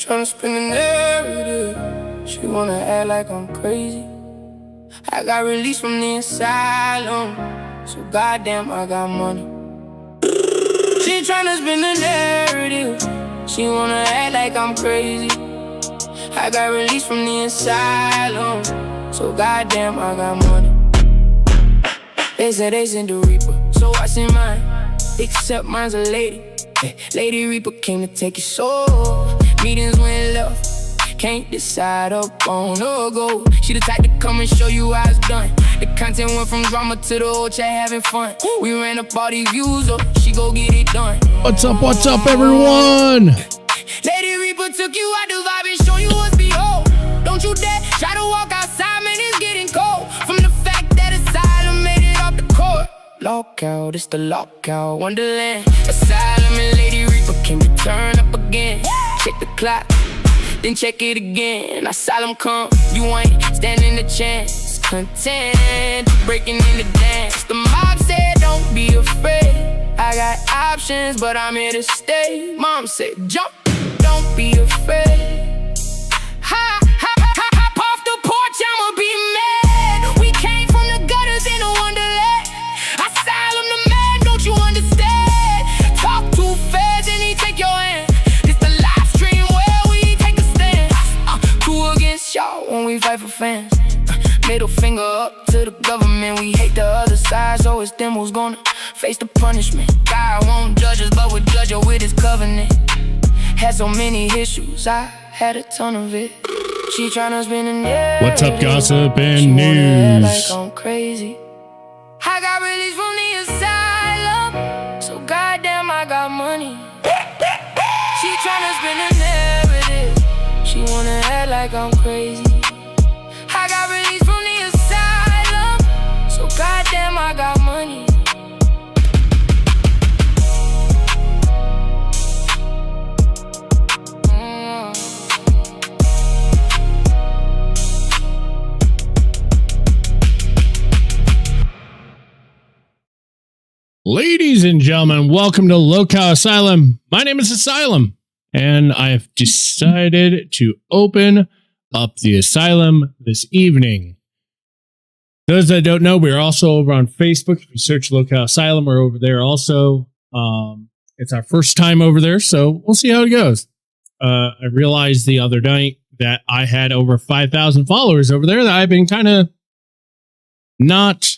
tryna spin the narrative. She wanna act like I'm crazy. I got released from the asylum, so goddamn I got money. She tryna spin the narrative. She wanna act like I'm crazy. I got released from the asylum, so goddamn I got money. They said they sent the Reaper, so I sent mine. Except mine's a lady. Hey, Lady Reaper came to take your soul. Meetings went left, can't decide up on or go. She the type to come and show you how it's done. The content went from drama to the old chat having fun. We ran up all these views up, she go get it done. What's up, everyone? Lady Reaper took you out the vibe and show you what's behold. Don't you dare try to walk outside, man, it's getting cold. From the fact that asylum made it off the court. Lolcow, this the Lolcow Wonderland. Asylum and Lady Reaper came to turn up again. Check the clock, then check it again. Asylum come, you ain't standing a chance. Content, breaking in the dance. The mob said don't be afraid. I got options, but I'm here to stay. Mom said jump, don't be afraid. Hop off the porch, I'ma be mad. We came from the gutters in a wonderland. Asylum the man, don't you understand? Talk too fast and he take your hand. This the live stream where we take a stand. Two against y'all when we fight for fans. Middle finger up to the government. We hate the other side, so it's them who's gonna face the punishment. God won't judge us, but we'll judge her with his covenant. Had so many issues, I had a ton of it. She tryna spin the narrative. What's up, gossip and news? Like I'm crazy. I got released from the asylum, so goddamn I got money. She tryna spin the narrative. She wanna act like I'm crazy. I got released from the asylum, so goddamn I got money. Ladies and gentlemen, welcome to LOL COW Asylum. My name is Asylum, and I've decided to open up the asylum this evening. Those that don't know, we're also over on Facebook. If you search LOL COW Asylum, we're over there also. It's our first time over there, so we'll see how it goes. I realized the other night that I had over 5,000 followers over there that I've been kind of not...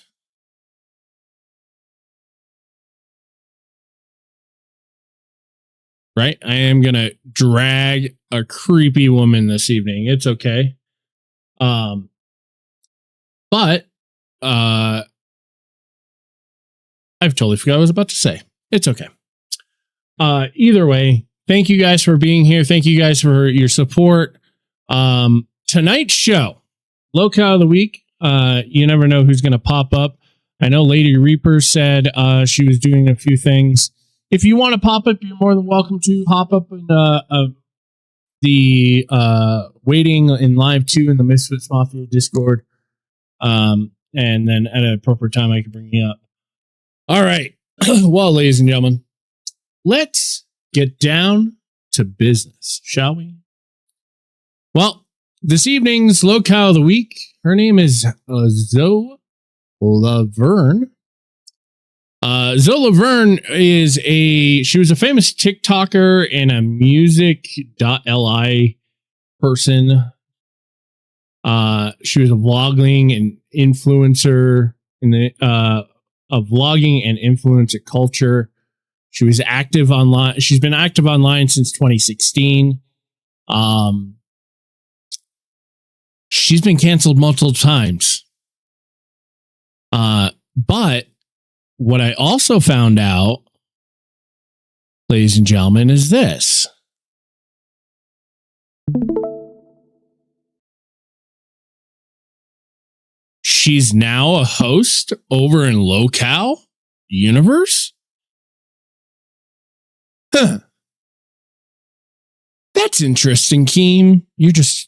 Right? I am going to drag a creepy woman this evening. It's okay. But I've totally forgot what I was about to say. It's okay. Either way, thank you guys for being here. Thank you guys for your support. Tonight's show, LOL COW of the Week. You never know who's going to pop up. I know Lady Reaper said she was doing a few things. If you want to pop up, you're more than welcome to hop up in the waiting in live 2 in the Misfits Mafia Discord. And then at an appropriate time, I can bring you up. All right. Well, ladies and gentlemen, let's get down to business, shall we? Well, this evening's LOL COW of the Week, her name is Zoe LaVerne. Zoe LaVerne she was a famous TikToker and a music.li person. She was a vlogging and influencer in the of vlogging and influencer culture. She was active online. She's been active online since 2016. She's been canceled multiple times. But what I also found out, ladies and gentlemen, is this. She's now a host over in LOL COW universe? Huh. That's interesting, Keem. You just,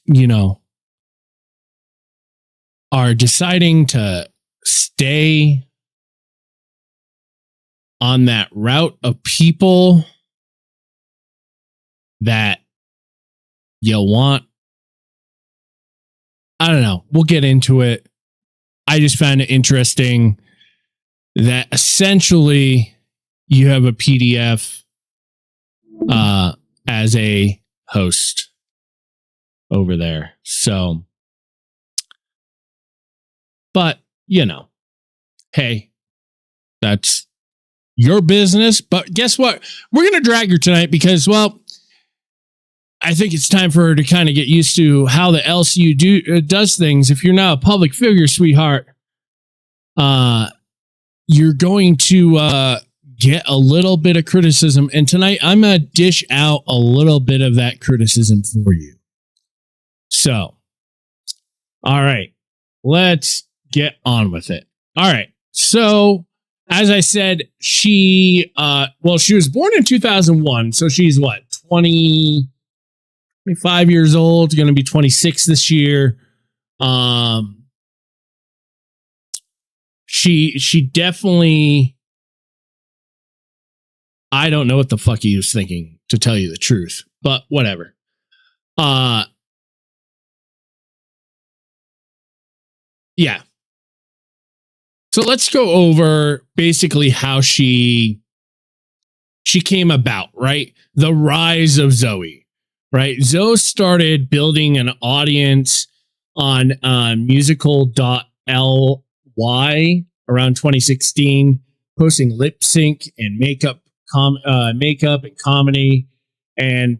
are deciding to stay on that route of people that you want, I don't know. We'll get into it. I just found it interesting that essentially you have a PDF as a host over there. So, but you know, hey, that's your business. But guess what? We're going to drag her tonight because, well, I think it's time for her to kind of get used to how the LCU does things. If you're not a public figure, sweetheart, you're going to get a little bit of criticism. And tonight, I'm going to dish out a little bit of that criticism for you. So, all right, let's get on with it. All right. So, as I said, she was born in 2001. So she's what, 25 years old, going to be 26 this year. She definitely, I don't know what the fuck he was thinking, to tell you the truth, but whatever. Yeah. So let's go over basically how she came about, right? The rise of Zoe, right? Zoe started building an audience on musical.ly around 2016, posting lip sync and makeup and comedy and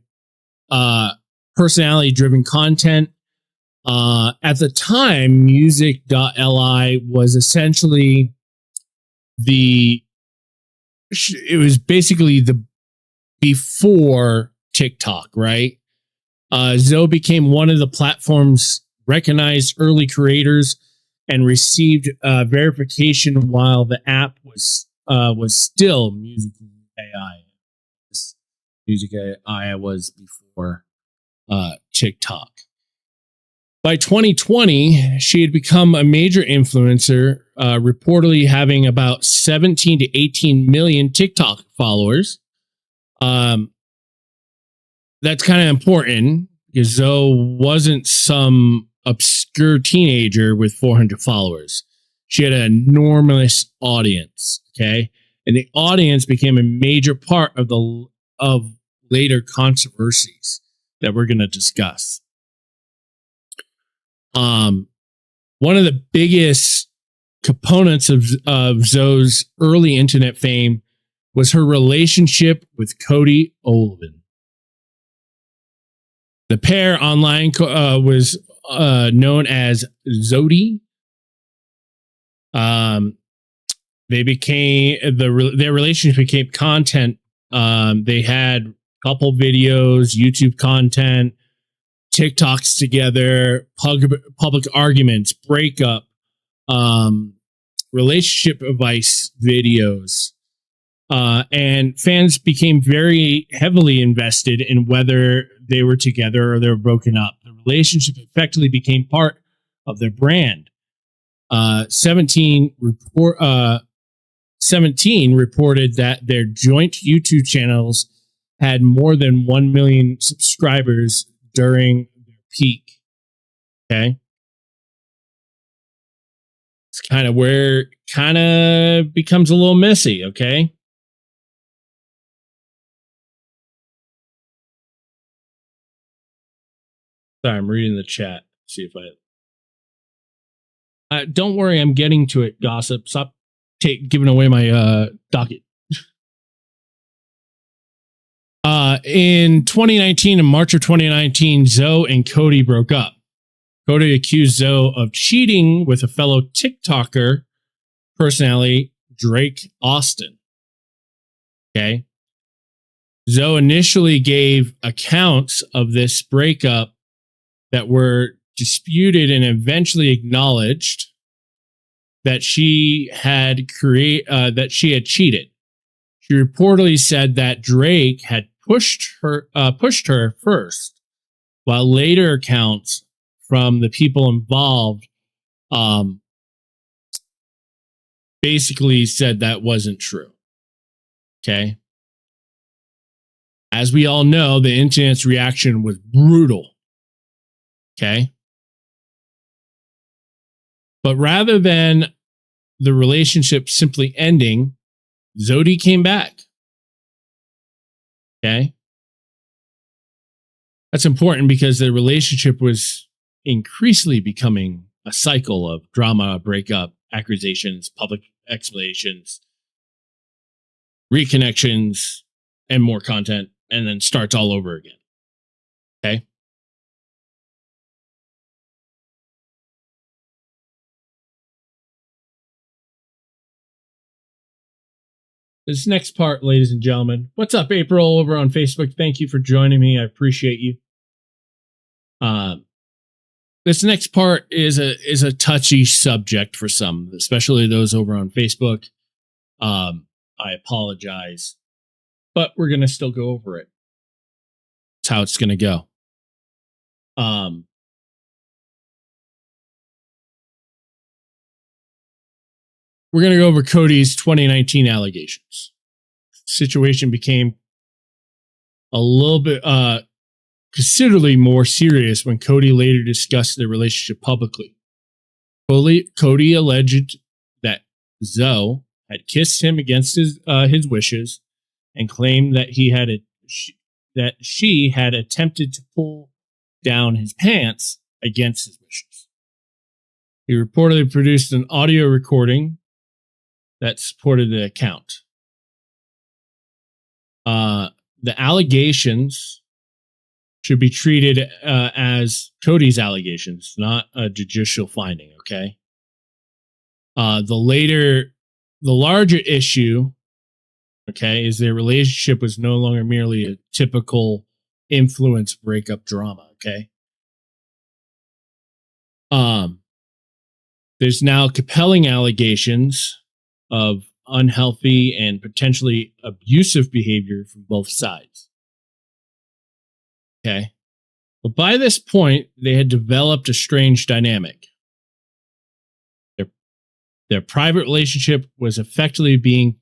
personality driven content. At the time, music.ly was essentially it was basically the before TikTok, right? Zoe became one of the platform's recognized early creators and received verification while the app was still Music AI. Music AI was before TikTok. By 2020, she had become a major influencer, reportedly having about 17 to 18 million TikTok followers. That's kind of important because Zoe wasn't some obscure teenager with 400 followers. She had an enormous audience, okay? And the audience became a major part of later controversies that we're going to discuss. One of the biggest components of Zoe's early internet fame was her relationship with Cody Orlove. The pair online was known as Zody. Their relationship became content. They had a couple videos, YouTube content, TikToks together, public arguments, breakup, relationship advice videos. And fans became very heavily invested in whether they were together or they were broken up. The relationship effectively became part of their brand. 17 reported that their joint YouTube channels had more than 1 million subscribers during their peak. Okay. It's kind of where it kind of becomes a little messy. Okay. Sorry, I'm reading the chat. See if don't worry, I'm getting to it, gossip. Stop giving away my docket. In 2019, in March of 2019, Zoe and Cody broke up. Cody accused Zoe of cheating with a fellow TikToker personality, Drake Austin. Okay. Zoe initially gave accounts of this breakup that were disputed and eventually acknowledged that she had cheated. She reportedly said that Drake had pushed her first, while later accounts from the people involved basically said that wasn't true. Okay. As we all know, the internet's reaction was brutal. Okay. But rather than the relationship simply ending, Zody came back. Okay. That's important because the relationship was increasingly becoming a cycle of drama, breakup, accusations, public explanations, reconnections, and more content, and then starts all over again. Okay. This next part, ladies and gentlemen. What's up, April, over on Facebook? Thank you for joining me. I appreciate you. This next part is a touchy subject for some, especially those over on Facebook. I apologize, but we're gonna still go over it. That's how it's gonna go. We're gonna go over Cody's 2019 allegations. Situation became a little bit considerably more serious when Cody later discussed their relationship publicly. Cody alleged that Zoe had kissed him against his wishes and claimed that she had attempted to pull down his pants against his wishes. He reportedly produced an audio recording that supported the account. The allegations should be treated as Cody's allegations, not a judicial finding. Okay. The larger issue, okay, is their relationship was no longer merely a typical influence breakup drama. Okay. There's now compelling allegations of unhealthy and potentially abusive behavior from both sides. Okay. But by this point, they had developed a strange dynamic. Their private relationship was effectively being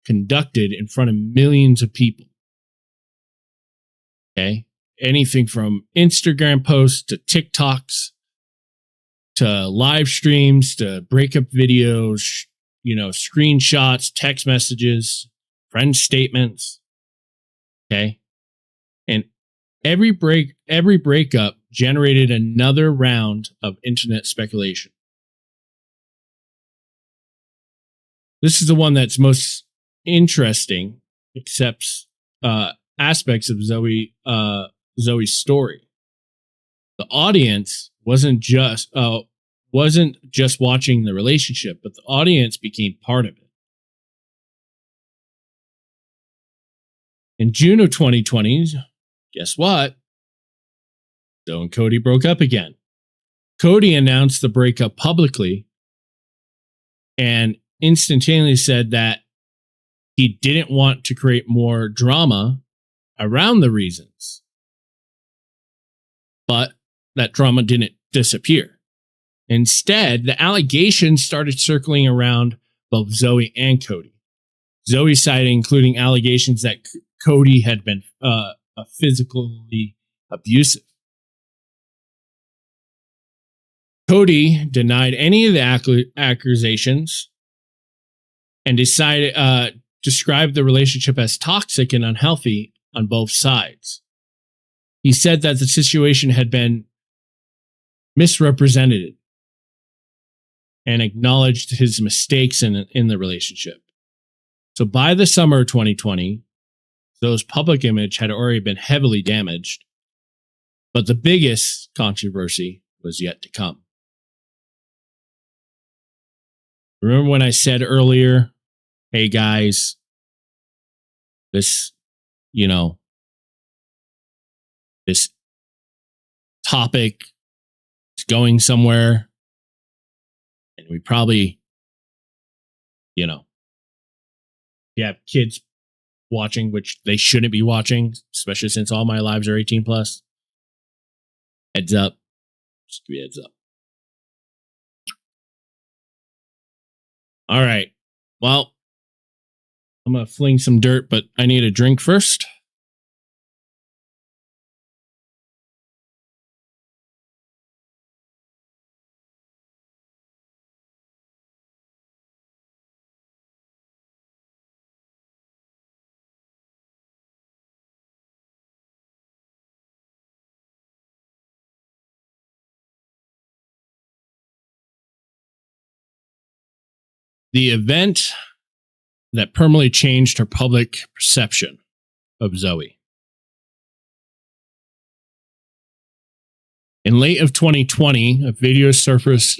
conducted in front of millions of people. Okay. Anything from Instagram posts to TikToks to live streams to breakup videos, screenshots, text messages, friend statements. Okay. And every breakup generated another round of internet speculation. This is the one that's most interesting, accepts aspects of Zoe's story. The audience wasn't just watching the relationship, but the audience became part of it. In June of 2020, guess what? Zoe and Cody broke up again. Cody announced the breakup publicly and instantaneously said that he didn't want to create more drama around the reasons. But that drama didn't disappear. Instead, the allegations started circling around both Zoe and Cody. Zoe's side including allegations that Cody had been physically abusive. Cody denied any of the accusations and described the relationship as toxic and unhealthy on both sides. He said that the situation had been misrepresented and acknowledged his mistakes in the relationship. So by the summer of 2020, Zoe's public image had already been heavily damaged, but the biggest controversy was yet to come. Remember when I said earlier, hey guys, this topic is going somewhere, and we probably, you have kids watching, which they shouldn't be watching, especially since all my lives are 18 plus. Heads up. Just give you a heads up. All right. Well, I'm going to fling some dirt, but I need a drink first. The event that permanently changed her public perception of Zoe. In late of 2020, a video surfaced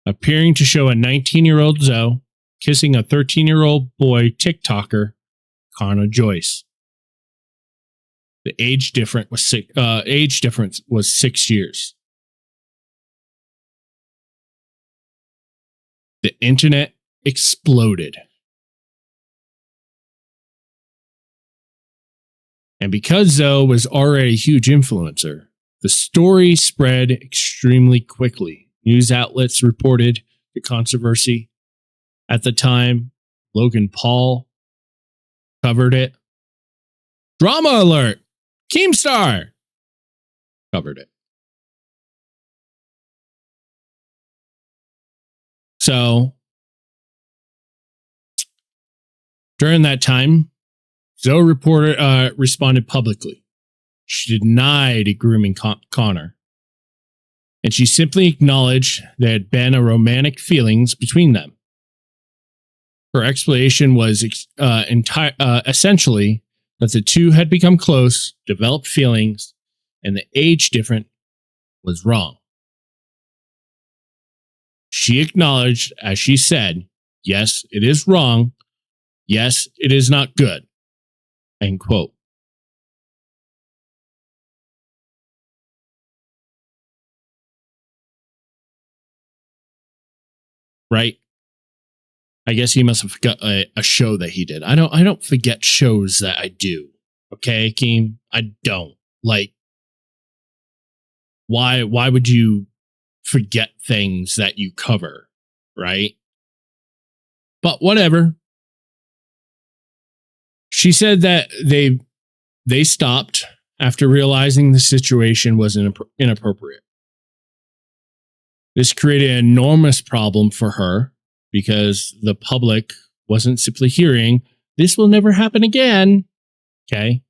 appearing to show a 19-year-old Zoe kissing a 13-year-old boy TikToker, Connor Joyce. The age difference was 6 years. The internet exploded. And because Zoe was already a huge influencer, the story spread extremely quickly. News outlets reported the controversy. At the time, Logan Paul covered it. Drama alert! Keemstar covered it. So, during that time, Zoe responded publicly. She denied grooming Connor. And she simply acknowledged there had been a romantic feelings between them. Her explanation was essentially that the two had become close, developed feelings, and the age difference was wrong. She acknowledged, as she said, yes, it is wrong. Yes, it is not good. End quote. Right? I guess he must have forgot a show that he did. I don't forget shows that I do. Okay, Keem? I don't. Like, why would you forget things that you cover, right? But whatever. She said that they stopped after realizing the situation was inappropriate. This created an enormous problem for her because the public wasn't simply hearing, this will never happen again. Okay.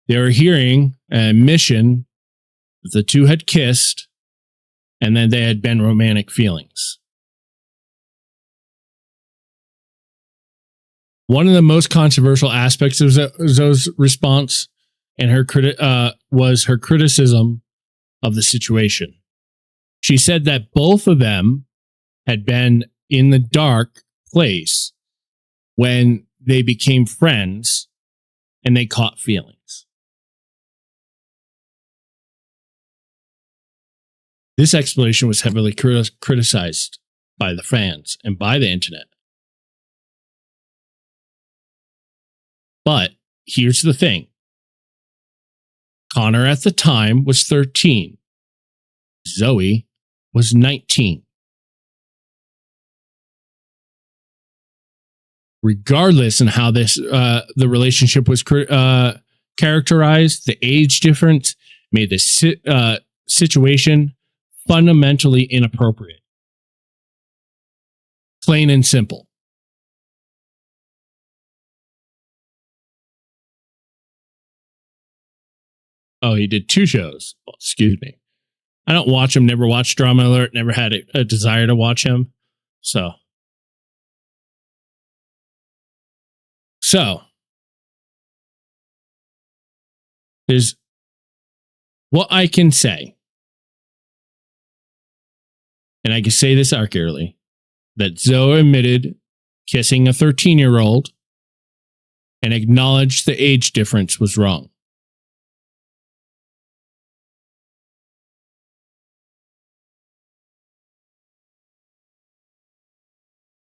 They were hearing an admission that the two had kissed and then they had been romantic feelings. One of the most controversial aspects of Zoe's response and was her criticism of the situation. She said that both of them had been in the dark place when they became friends and they caught feelings. This explanation was heavily criticized by the fans and by the internet. But here's the thing. Connor at the time was 13. Zoe was 19. Regardless of how the relationship was characterized, the age difference made the situation fundamentally inappropriate. Plain and simple. Oh, he did 2 shows. Well, excuse me. I don't watch him, never watched Drama Alert, never had a desire to watch him. So, there's what I can say. And I can say this accurately, that Zoe admitted kissing a 13-year-old and acknowledged the age difference was wrong.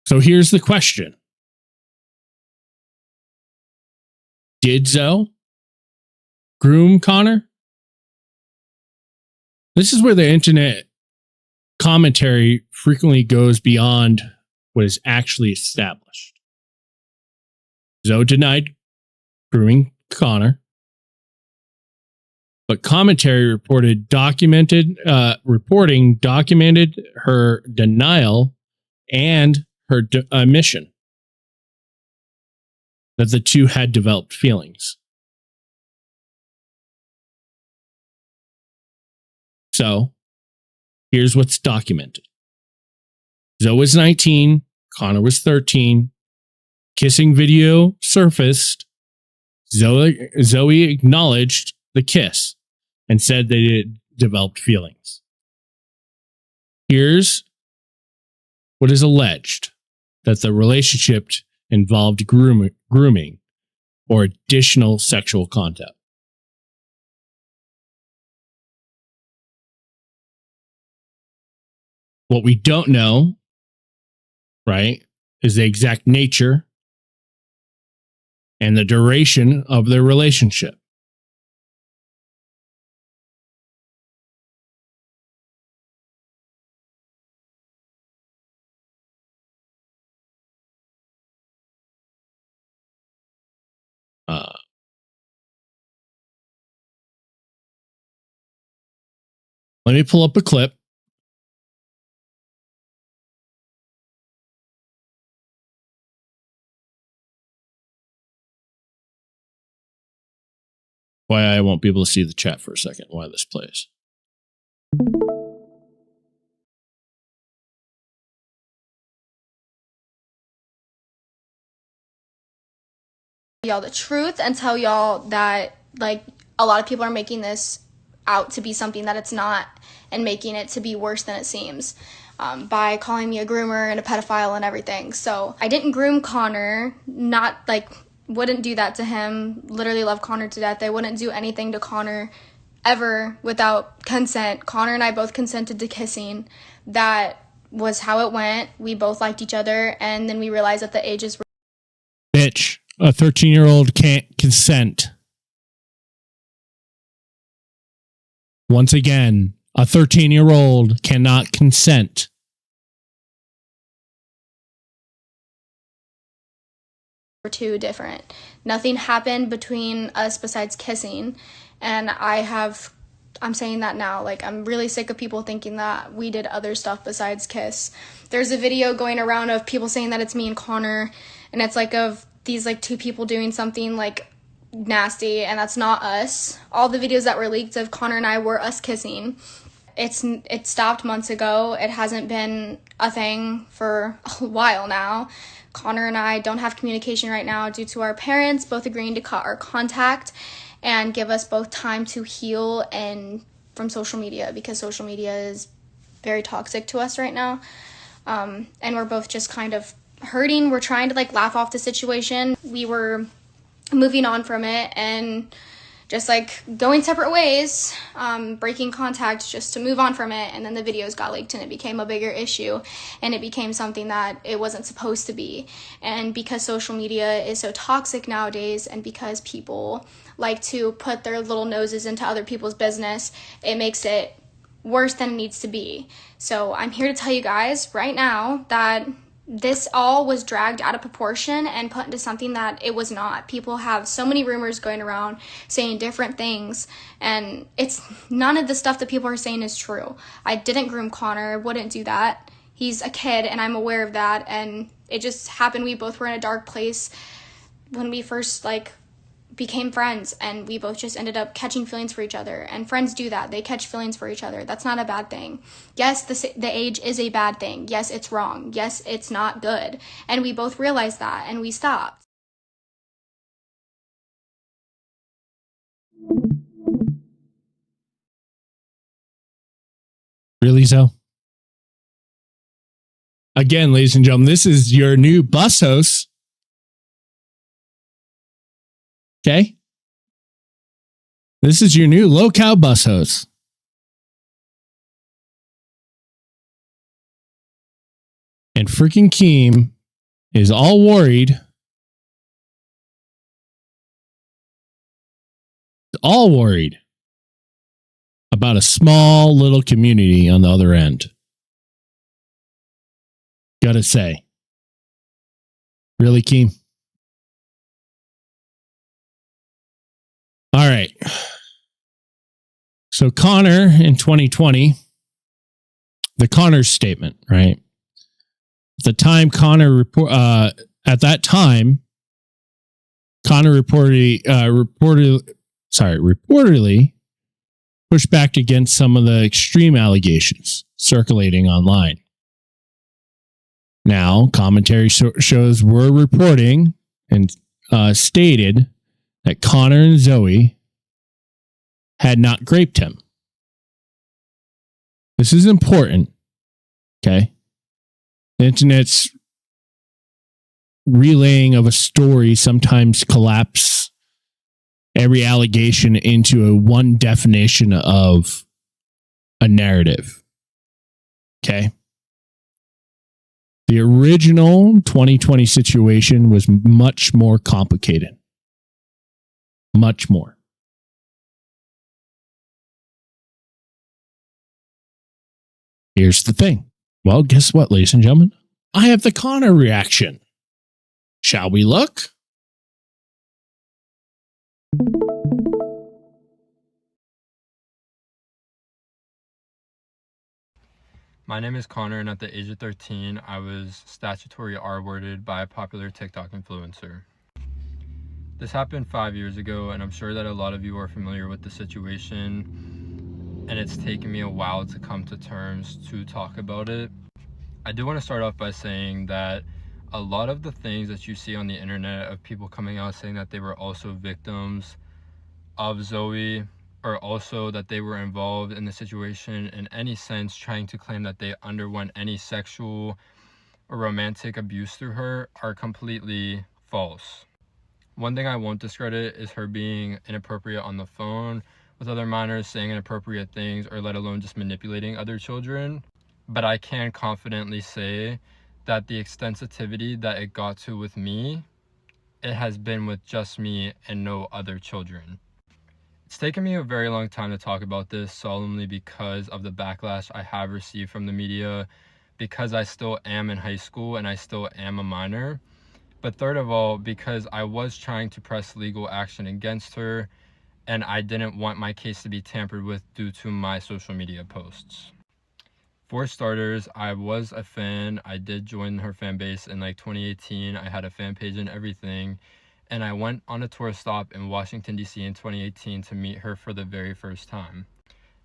So here's the question. Did Zoe groom Connor? This is where the internet commentary frequently goes beyond what is actually established. Zoe denied grooming Connor, but commentary documented her denial and her admission that the two had developed feelings. So, Here's what's documented. Zoe was 19. Connor was 13. Kissing video surfaced. Zoe acknowledged the kiss and said they had developed feelings. Here's what is alleged, that the relationship involved grooming or additional sexual contact. What we don't know, right, is the exact nature and the duration of their relationship. Let me pull up a clip. Why I won't be able to see the chat for a second while this plays. Y'all the truth and tell y'all that, like, a lot of people are making this out to be something that it's not and making it to be worse than it seems, by calling me a groomer and a pedophile and everything. So I didn't groom Connor, not like, wouldn't do that to him. Literally love Connor to death. I wouldn't do anything to Connor ever without consent. Connor and I both consented to kissing. That was how it went. We both liked each other, and then we realized that the ages were... Bitch, a 13-year-old can't consent. Once again, a 13-year-old cannot consent. Were too different. Nothing happened between us besides kissing, and I'm saying that now, like, I'm really sick of people thinking that we did other stuff besides kiss. There's a video going around of people saying that it's me and Connor, and it's like of these like two people doing something like nasty, and that's not us. All the videos that were leaked of Connor and I were us kissing. It stopped months ago. It hasn't been a thing for a while now. Connor and I don't have communication right now due to our parents both agreeing to cut our contact and give us both time to heal and from social media, because social media is very toxic to us right now. And we're both just kind of hurting. We're trying to like laugh off the situation. We were moving on from it and just like going separate ways, breaking contact just to move on from it. And then the videos got leaked and it became a bigger issue, and it became something that it wasn't supposed to be. And because social media is so toxic nowadays, and because people like to put their little noses into other people's business, it makes it worse than it needs to be. So I'm here to tell you guys right now that this all was dragged out of proportion and put into something that it was not. People have so many rumors going around saying different things, and it's none of the stuff that people are saying is true. I didn't groom Connor, wouldn't do that. He's a kid and I'm aware of that, and it just happened. We both were in a dark place when we first like became friends, and we both just ended up catching feelings for each other. And friends do that. They catch feelings for each other. That's not a bad thing. Yes, the age is a bad thing. Yes, it's wrong. Yes, it's not good. And we both realized that, and we stopped. Really, so? Again, ladies and gentlemen, this is your new bus host. Okay? This is your new Lolcow bus host. And freaking Keem is all worried. All worried about a small little community on the other end. Gotta say. Really, Keem? All right. So Connor in 2020, the Connor statement, right? At the time, Connor reportedly pushed back against some of the extreme allegations. circulating online. Now, commentary shows were reporting and stated that Connor and Zoe had not graped him. This is important, okay? The internet's relaying of a story sometimes collapse every allegation into a one definition of a narrative, okay? The original 2020 situation was much more complicated. Much more. Here's the thing. Well, guess what, ladies and gentlemen? I have the Connor reaction. Shall we look? My name is Connor, and at the age of 13, I was statutory R-worded by a popular TikTok influencer. This happened 5 years ago, and I'm sure that a lot of you are familiar with the situation, and it's taken me a while to come to terms to talk about it. I do want to start off by saying that a lot of the things that you see on the internet of people coming out saying that they were also victims of Zoe, or also that they were involved in the situation in any sense, trying to claim that they underwent any sexual or romantic abuse through her, are completely false. One thing I won't discredit is her being inappropriate on the phone with other minors, saying inappropriate things, or let alone just manipulating other children. But I can confidently say that the extensivity that it got to with me, it has been with just me and no other children. It's taken me a very long time to talk about this solemnly because of the backlash I have received from the media, because I still am in high school and I still am a minor. But third of all, because I was trying to press legal action against her, and I didn't want my case to be tampered with due to my social media posts. For starters, I was a fan. I did join her fan base in like 2018. I had a fan page and everything. And I went on a tour stop in Washington, D.C. in 2018 to meet her for the very first time.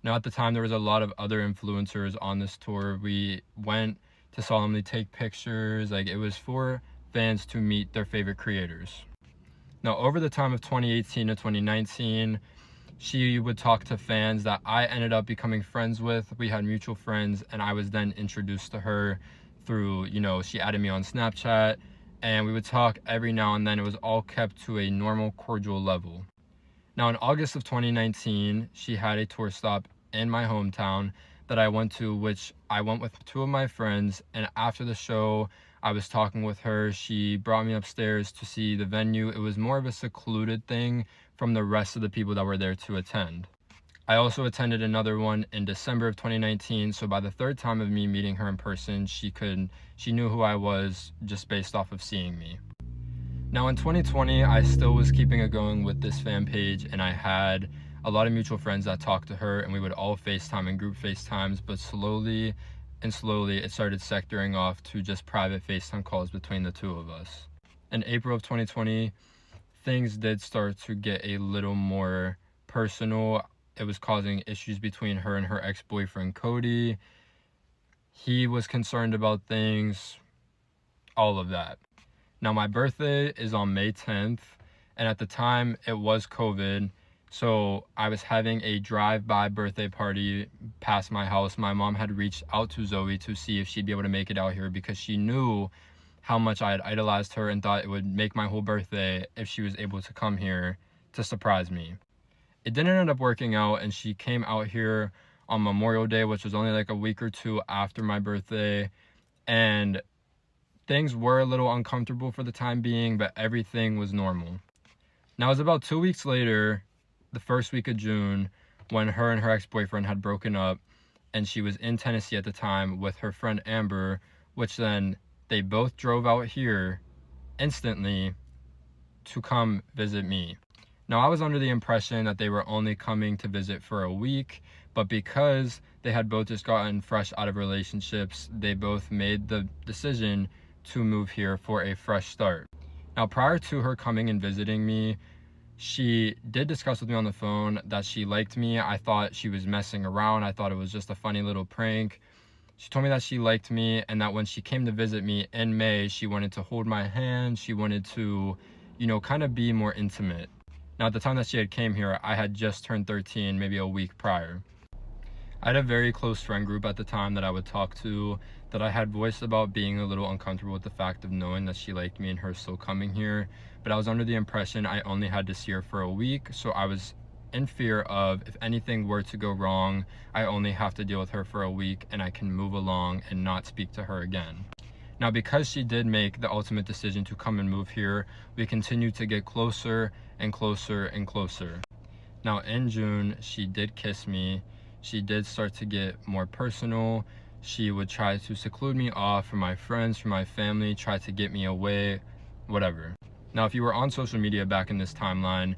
Now, at the time, there was a lot of other influencers on this tour. We went to solemnly take pictures. Like, it was for fans to meet their favorite creators. Now, over the time of 2018 to 2019, she would talk to fans that I ended up becoming friends with. We had mutual friends, and I was then introduced to her through, she added me on Snapchat, and we would talk every now and then. It was all kept to a normal, cordial level. Now, in August of 2019, she had a tour stop in my hometown that I went to, which I went with two of my friends, and after the show, I was talking with her. She brought me upstairs to see the venue. It was more of a secluded thing from the rest of the people that were there to attend. I also attended another one in December of 2019, so by the third time of me meeting her in person, she knew who I was just based off of seeing me. Now in 2020, I still was keeping it going with this fan page, and I had a lot of mutual friends that talked to her, and we would all FaceTime and group FaceTimes, but slowly it started sectoring off to just private FaceTime calls between the two of us. In April of 2020, things did start to get a little more personal. It was causing issues between her and her ex-boyfriend, Cody. He was concerned about things, all of that. Now, my birthday is on May 10th, and at the time, it was COVID, so I was having a drive-by birthday party past my house. My mom had reached out to Zoe to see if she'd be able to make it out here because she knew how much I had idolized her and thought it would make my whole birthday if she was able to come here to surprise me. It didn't end up working out, and she came out here on Memorial Day, which was only like a week or two after my birthday, and things were a little uncomfortable for the time being, but everything was normal. Now, it was about 2 weeks later, the first week of June, when her and her ex-boyfriend had broken up, and she was in Tennessee at the time with her friend Amber, which then they both drove out here instantly to come visit me. Now, I was under the impression that they were only coming to visit for a week, but because they had both just gotten fresh out of relationships, they both made the decision to move here for a fresh start. Now, prior to her coming and visiting me, she did discuss with me on the phone that she liked me. I thought she was messing around. I thought it was just a funny little prank. She told me that she liked me and that when she came to visit me in May, she wanted to hold my hand. She wanted to, you know, kind of be more intimate. Now, at the time that she had came here, I had just turned 13, maybe a week prior. I had a very close friend group at the time that I would talk to, that I had voiced about being a little uncomfortable with the fact of knowing that she liked me and her still coming here. But I was under the impression I only had to see her for a week, so I was in fear of if anything were to go wrong, I only have to deal with her for a week and I can move along and not speak to her again. Now, because she did make the ultimate decision to come and move here, we continued to get closer and closer and closer. Now, in June, she did kiss me. She did start to get more personal. She would try to seclude me off from my friends, from my family, try to get me away, whatever. Now, if you were on social media back in this timeline,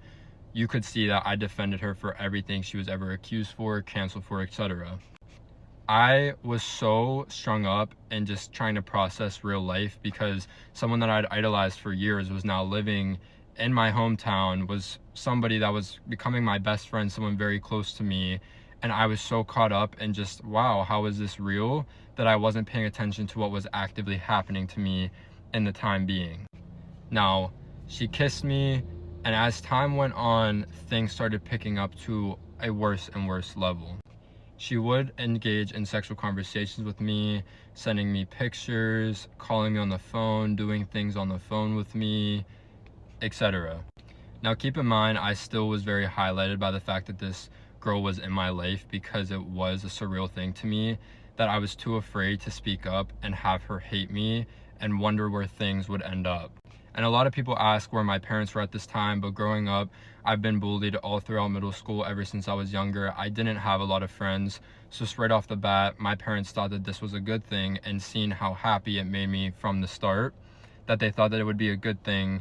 you could see that I defended her for everything she was ever accused for, canceled for, etc. I was so strung up and just trying to process real life because someone that I'd idolized for years was now living in my hometown, was somebody that was becoming my best friend, someone very close to me. And I was so caught up in just, wow, how is this real? That I wasn't paying attention to what was actively happening to me in the time being. Now, she kissed me, and as time went on, things started picking up to a worse and worse level. She would engage in sexual conversations with me, sending me pictures, calling me on the phone, doing things on the phone with me, etc. Now, keep in mind, I still was very highlighted by the fact that this girl was in my life because it was a surreal thing to me, that I was too afraid to speak up and have her hate me and wonder where things would end up. And a lot of people ask where my parents were at this time, but growing up, I've been bullied all throughout middle school ever since I was younger. I didn't have a lot of friends, so straight off the bat, my parents thought that this was a good thing, and seeing how happy it made me from the start, that they thought that it would be a good thing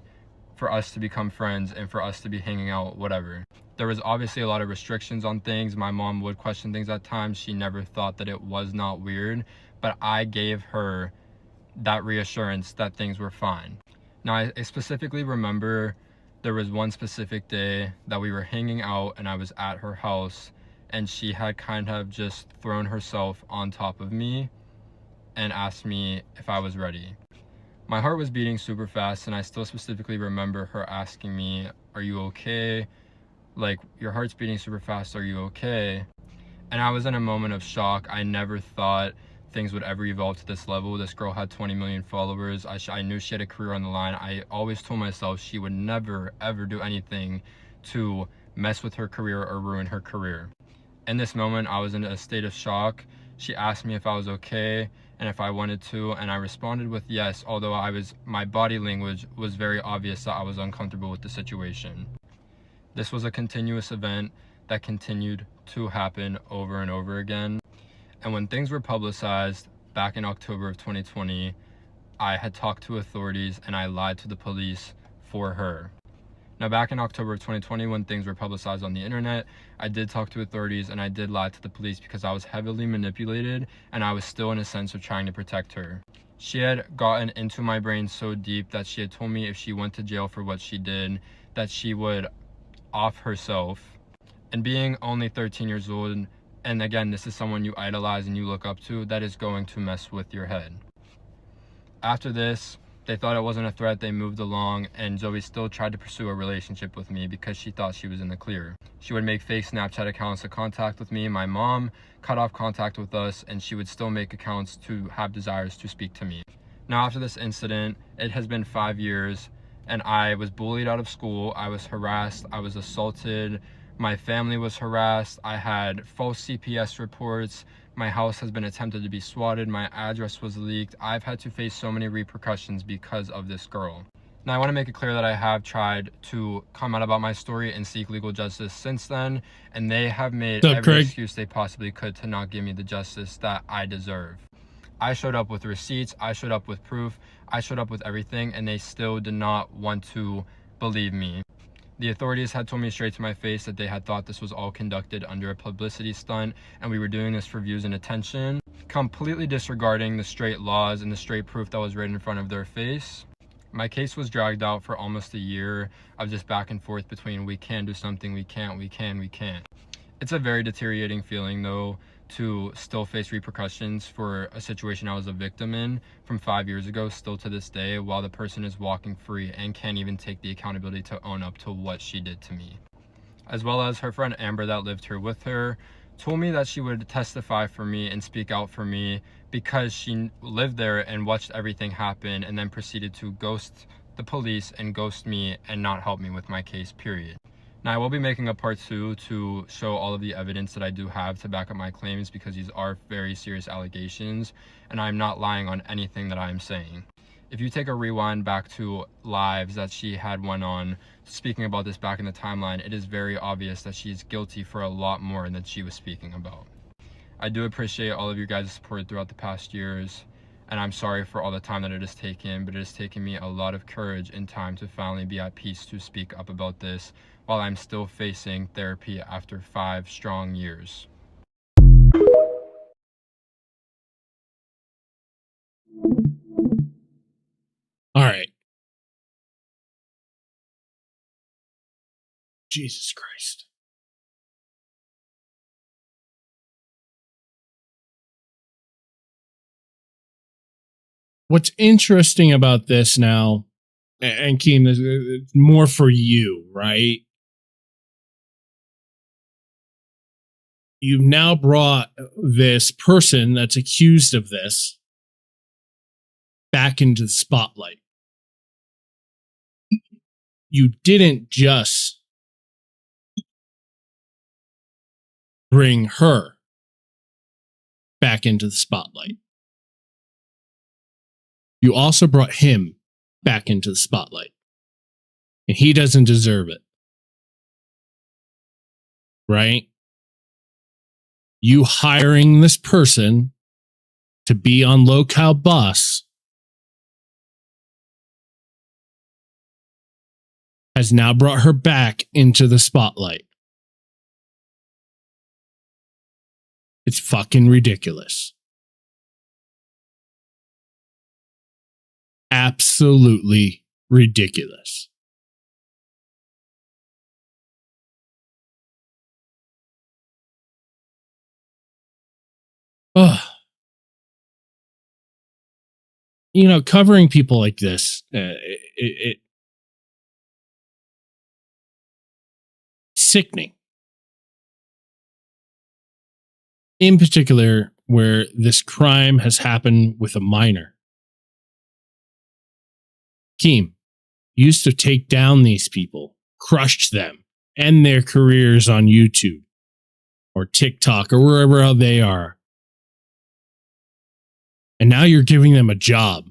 for us to become friends and for us to be hanging out, whatever. There was obviously a lot of restrictions on things. My mom would question things at times. She never thought that it was not weird, but I gave her that reassurance that things were fine. Now, I specifically remember there was one specific day that we were hanging out and I was at her house, and she had kind of just thrown herself on top of me and asked me if I was ready. My heart was beating super fast, and I still specifically remember her asking me, "Are you okay? Like, your heart's beating super fast, are you okay?" And I was in a moment of shock. I never thought things would ever evolve to this level. This girl had 20 million followers. I knew she had a career on the line. I always told myself she would never, ever do anything to mess with her career or ruin her career. In this moment, I was in a state of shock. She asked me if I was okay and if I wanted to, and I responded with yes, although my body language was very obvious that I was uncomfortable with the situation. This was a continuous event that continued to happen over and over again. And when things were publicized back in October of 2020, I had talked to authorities and I lied to the police for her. Now, back in October of 2020, when things were publicized on the internet, I did talk to authorities and I did lie to the police because I was heavily manipulated and I was still in a sense of trying to protect her. She had gotten into my brain so deep that she had told me if she went to jail for what she did, that she would off herself. And being only 13 years old, and again, this is someone you idolize and you look up to, that is going to mess with your head. After this, they thought it wasn't a threat, they moved along, and Zoe still tried to pursue a relationship with me because she thought she was in the clear. She would make fake Snapchat accounts to contact with me. My mom cut off contact with us, and she would still make accounts to have desires to speak to me. Now, after this incident, it has been 5 years, and I was bullied out of school, I was harassed, I was assaulted, my family was harassed, I had false CPS reports, my house has been attempted to be swatted, my address was leaked. I've had to face so many repercussions because of this girl. Now, I want to make it clear that I have tried to come out about my story and seek legal justice since then, and they have made every excuse they possibly could to not give me the justice that I deserve. I showed up with receipts, I showed up with proof, I showed up with everything, and they still did not want to believe me. The authorities had told me straight to my face that they had thought this was all conducted under a publicity stunt and we were doing this for views and attention, completely disregarding the straight laws and the straight proof that was right in front of their face. My case was dragged out for almost a year of just back and forth between we can do something, we can't, we can, we can't. It's a very deteriorating feeling though to still face repercussions for a situation I was a victim in from 5 years ago, still to this day, while the person is walking free and can't even take the accountability to own up to what she did to me. As well as her friend Amber that lived here with her told me that she would testify for me and speak out for me because she lived there and watched everything happen and then proceeded to ghost the police and ghost me and not help me with my case, period. Now, I will be making a part 2 to show all of the evidence that I do have to back up my claims, because these are very serious allegations and I'm not lying on anything that I'm saying. If you take a rewind back to lives that she had went on speaking about this back in the timeline, it is very obvious that she is guilty for a lot more than she was speaking about. I do appreciate all of you guys' support throughout the past years, and I'm sorry for all the time that it has taken, but it has taken me a lot of courage and time to finally be at peace to speak up about this while I'm still facing therapy after 5 strong years. All right. Jesus Christ. What's interesting about this now, and Keem, this is more for you, right? You've now brought this person that's accused of this back into the spotlight. You didn't just bring her back into the spotlight. You also brought him back into the spotlight. And he doesn't deserve it. Right? You hiring this person to be on Lolcow bus has now brought her back into the spotlight. It's fucking ridiculous. Absolutely ridiculous. Ugh. You know, covering people like this, sickening. In particular, where this crime has happened with a minor. Keem used to take down these people, crushed them, end their careers on YouTube or TikTok or wherever else they are. And now you're giving them a job.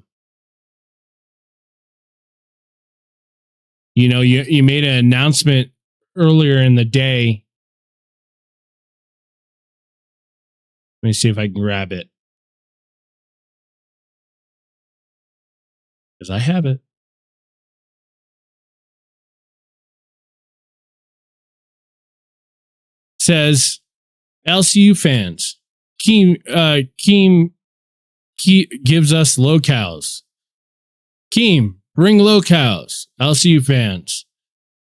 You know, you made an announcement earlier in the day. Let me see if I can grab it. Because I have it. Says, LCU fans, Keem gives us Lolcows. Keem, bring Lolcows. LCU fans.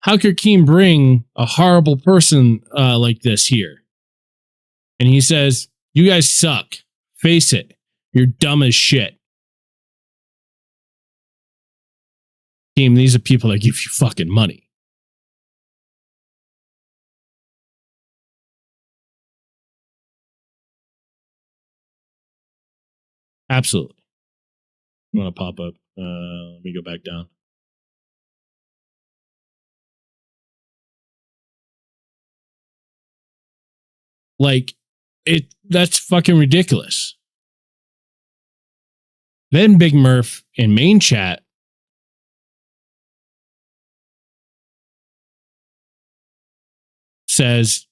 How could Keem bring a horrible person like this here? And he says, you guys suck. Face it. You're dumb as shit. Keem, these are people that give you fucking money. Absolutely. I'm going to pop up. Let me go back down. Like, that's fucking ridiculous. Then Big Murph in main chat says,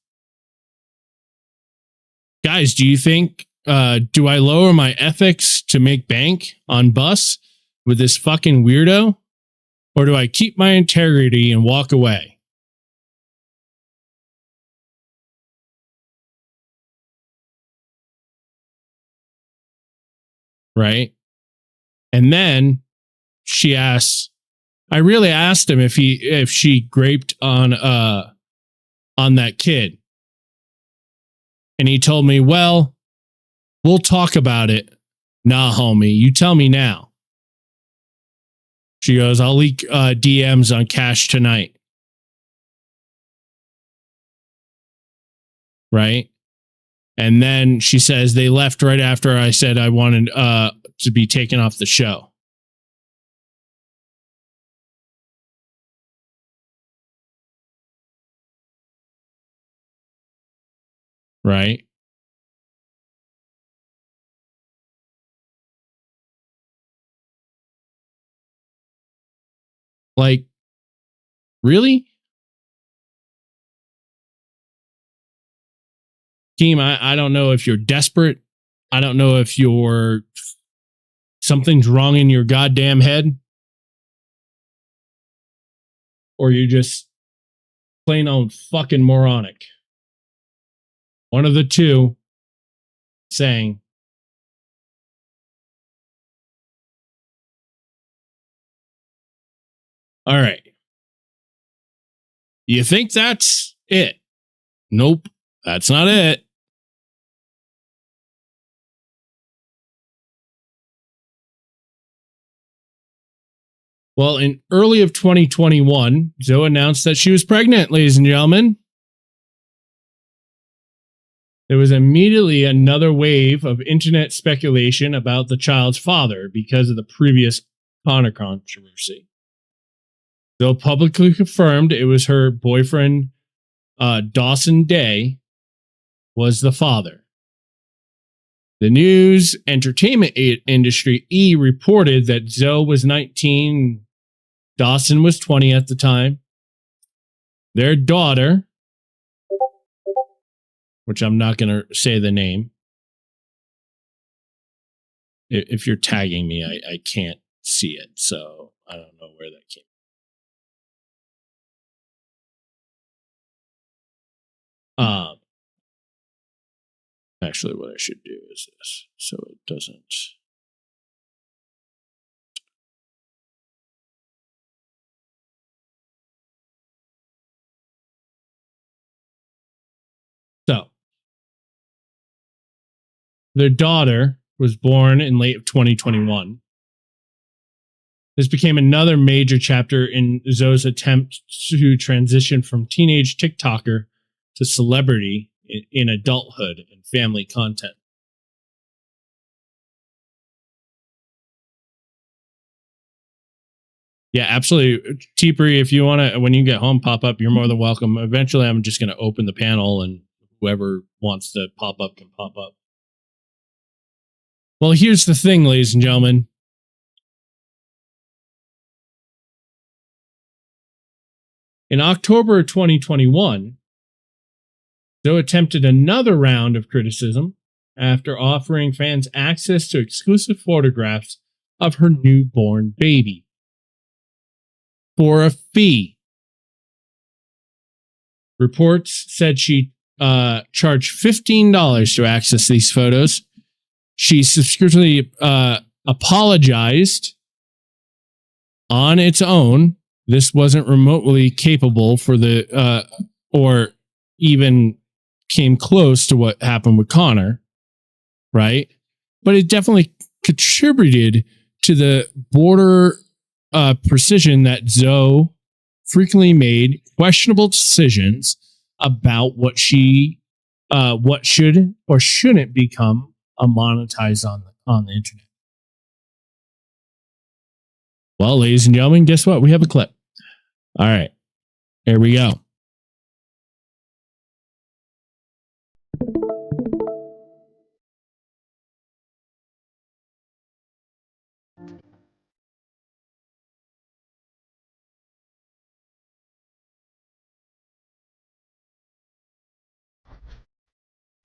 guys, do you think, do I lower my ethics to make bank on bus with this fucking weirdo? Or do I keep my integrity and walk away? Right? And then she asks, I really asked him if she graped on that kid. And he told me, well, we'll talk about it. Nah, homie, you tell me now. She goes, I'll leak DMs on Cash tonight. Right? And then she says they left right after I said I wanted to be taken off the show. Right? Like, really? Team, I don't know if you're desperate. I don't know if you're something's wrong in your goddamn head. Or you're just plain old fucking moronic. One of the two saying, all right. You think that's it? Nope, that's not it. Well, in early of 2021, Zoe announced that she was pregnant, ladies and gentlemen. There was immediately another wave of internet speculation about the child's father because of the previous Connor controversy. Zoe publicly confirmed it was her boyfriend, Dawson Day, was the father. The news entertainment industry reported that Zoe was 19, Dawson was 20 at the time. Their daughter, which I'm not going to say the name. If you're tagging me, I can't see it, so I don't know where that came from. Actually, what I should do is this, so it doesn't. So, their daughter was born in late of 2021. This became another major chapter in Zoe's attempt to transition from teenage TikToker to celebrity in adulthood and family content. Yeah, absolutely. T-Bree, if you want to, when you get home, pop up, you're more than welcome. Eventually, I'm just going to open the panel and whoever wants to pop up can pop up. Well, here's the thing, ladies and gentlemen. In October of 2021, Zoe attempted another round of criticism after offering fans access to exclusive photographs of her newborn baby for a fee. Reports said she charged $15 to access these photos. She subsequently apologized on its own. This wasn't remotely capable for the or even came close to what happened with Connor, right? But it definitely contributed to the border precision that Zoe frequently made questionable decisions about what she what should or shouldn't become a monetized on the internet. Well, ladies and gentlemen, guess what? We have a clip. All right, here we go.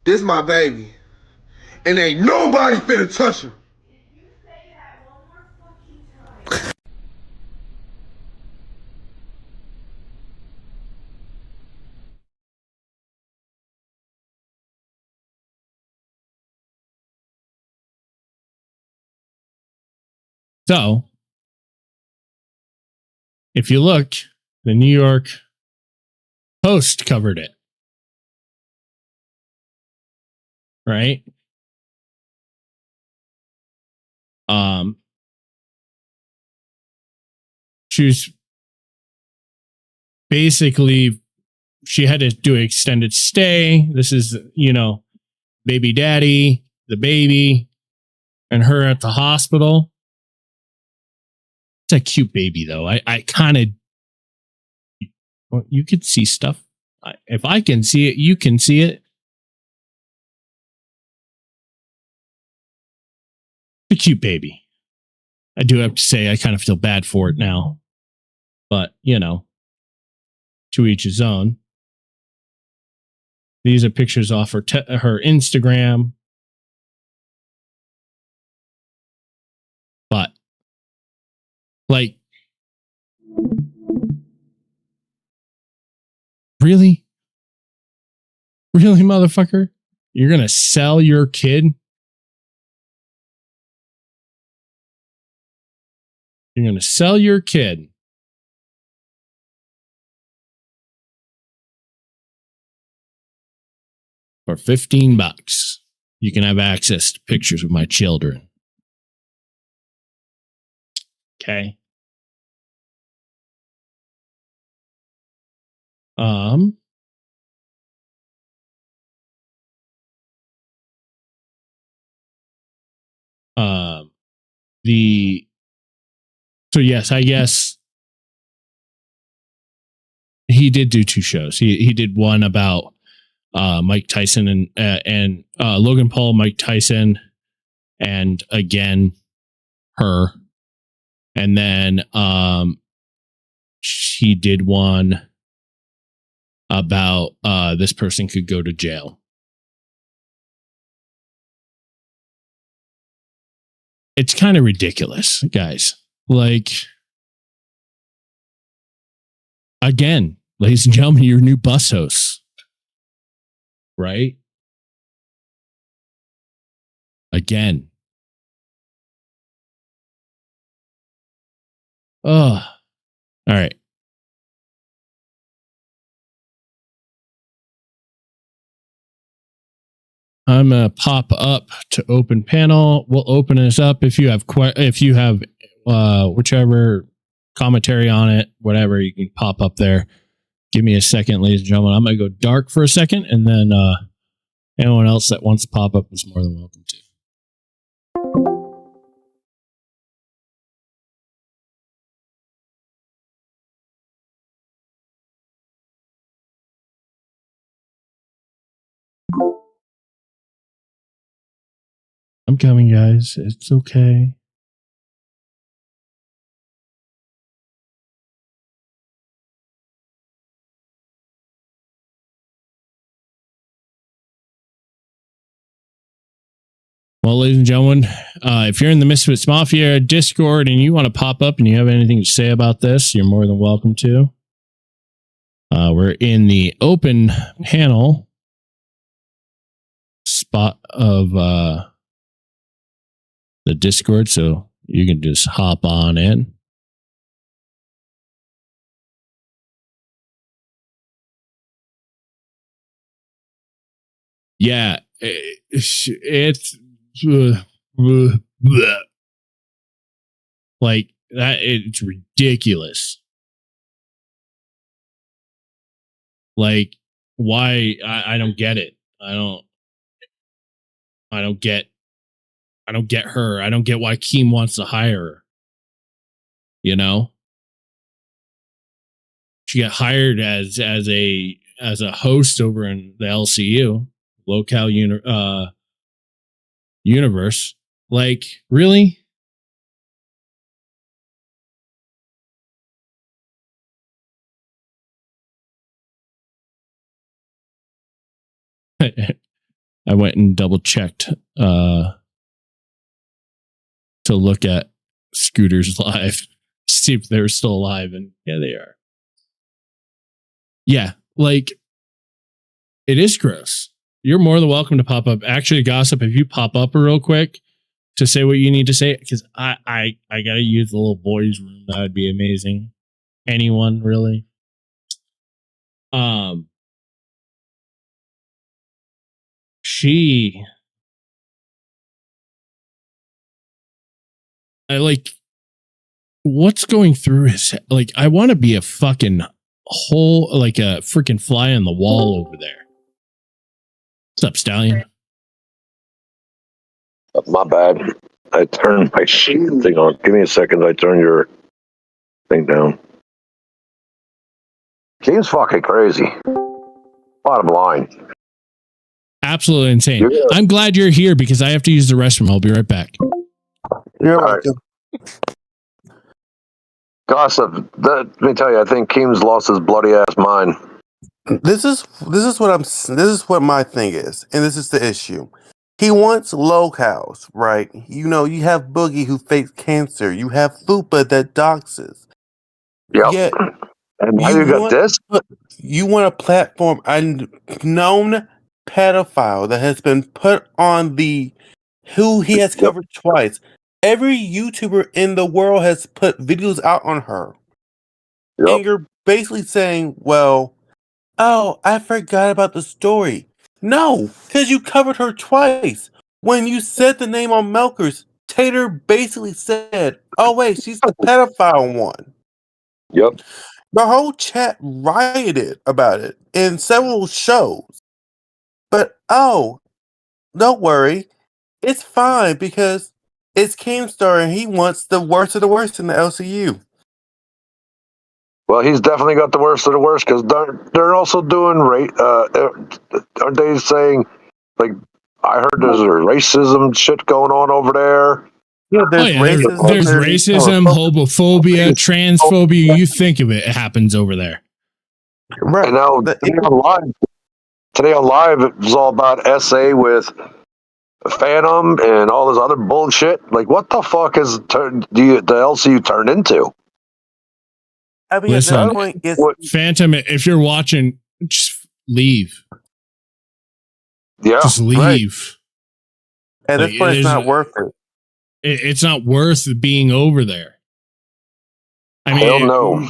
This my baby. And ain't nobody finna touch him. So, if you look, the New York Post covered it. right? She was basically, she had to do an extended stay. This is, baby daddy, the baby, and her at the hospital. It's a cute baby, though. I kind of, well, you could see stuff. If I can see it, you can see it. It's a cute baby. I do have to say, I kind of feel bad for it now. But, to each his own. These are pictures off her Instagram. But, like, really? Really, motherfucker? You're going to sell your kid? You're going to sell your kid for $15. You can have access to pictures of my children. Okay. So yes, I guess he did do two shows. He did one about Mike Tyson and Logan Paul, Mike Tyson, and again her, and then he did one about this person could go to jail. It's kind of ridiculous, guys. Like, again, ladies and gentlemen, your new bus hosts, right? Again. Oh, all right. I'm gonna pop up to open panel. We'll open this up if you have whichever commentary on it, whatever, you can pop up there. Give me a second, ladies and gentlemen. I'm gonna go dark for a second, and then anyone else that wants to pop up is more than welcome to. I'm coming, guys. It's okay. Well, ladies and gentlemen, if you're in the Misfits Mafia Discord and you want to pop up and you have anything to say about this, you're more than welcome to. We're in the open panel spot of the Discord, so you can just hop on in. Yeah, it's like that. It's ridiculous. Like, why? I don't get it. I don't get her. I don't get why Keem wants to hire her. She got hired as a host over in the LCU, Lolcow universe. Like, really? I went and double checked to look at Scooter's live, see if they were still alive, and yeah, they are. Yeah, like, it is gross. You're more than welcome to pop up. Actually, Gossip, if you pop up real quick to say what you need to say, because I gotta use the little boys' room. That would be amazing. Anyone really? I like what's going through his head. Like, I want to be a fucking hole, like a freaking fly on the wall over there. What's up, Stallion? My bad. I turned my sheet thing on. Give me a second. I turn your thing down. Seems fucking crazy. Bottom line. Absolutely insane. I'm glad you're here because I have to use the restroom. I'll be right back. You're welcome. Gossip. Let me tell you, I think Keem's lost his bloody ass mind. This is what my thing is, and this is the issue. He wants Lolcows, right? You know, you have Boogie who fakes cancer. You have Fupa that doxes. Yep. Yet And now you got this? You want a platform, a known pedophile that has been put on who he has covered twice. Every YouTuber in the world has put videos out on her. Yep. And you're basically saying, well, oh, I forgot about the story. No, because you covered her twice. When you said the name on Melkers, Tater basically said, oh, wait, she's the pedophile one. Yep. The whole chat rioted about it in several shows. But, oh, don't worry. It's fine because it's Keemstar and he wants the worst of the worst in the LCU. Well, he's definitely got the worst of the worst because they're also doing aren't they saying, like, I heard there's racism shit going on over there. Yeah, there's racism. There's racism, homophobia, transphobia. You think of it, it happens over there. Right. And now today on live, it was all about SA with Phantom and all this other bullshit. Like, what the fuck is the LCU turned into? I mean, listen, at that point, Phantom, if you're watching, just leave. Yeah, just leave. Right. At this point, it's not worth it. It's not worth being over there. I mean, hell no.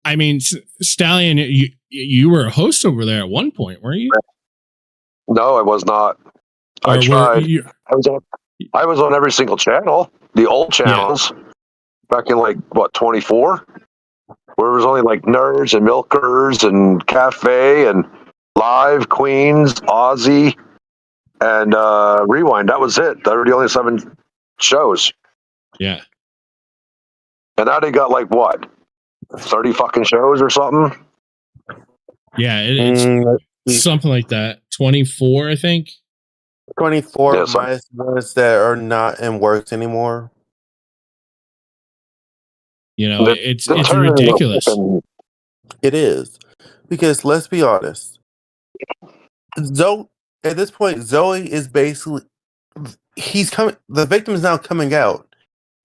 I mean, Stallion, you were a host over there at one point, weren't you? No, I was not. I tried. I was on every single channel, the old channels, back in like what 24, where it was only like Nerds and Milkers and Cafe and Live, Queens, Aussie, and Rewind. That was it. That were the only 7 shows. Yeah. And now they got like what, 30 fucking shows or something. Yeah, it's something like that. 24, I think. 24 minus ones that are not in works anymore. You know, it's ridiculous. It is. Because let's be honest. At this point, Zoe is basically the victim is now coming out.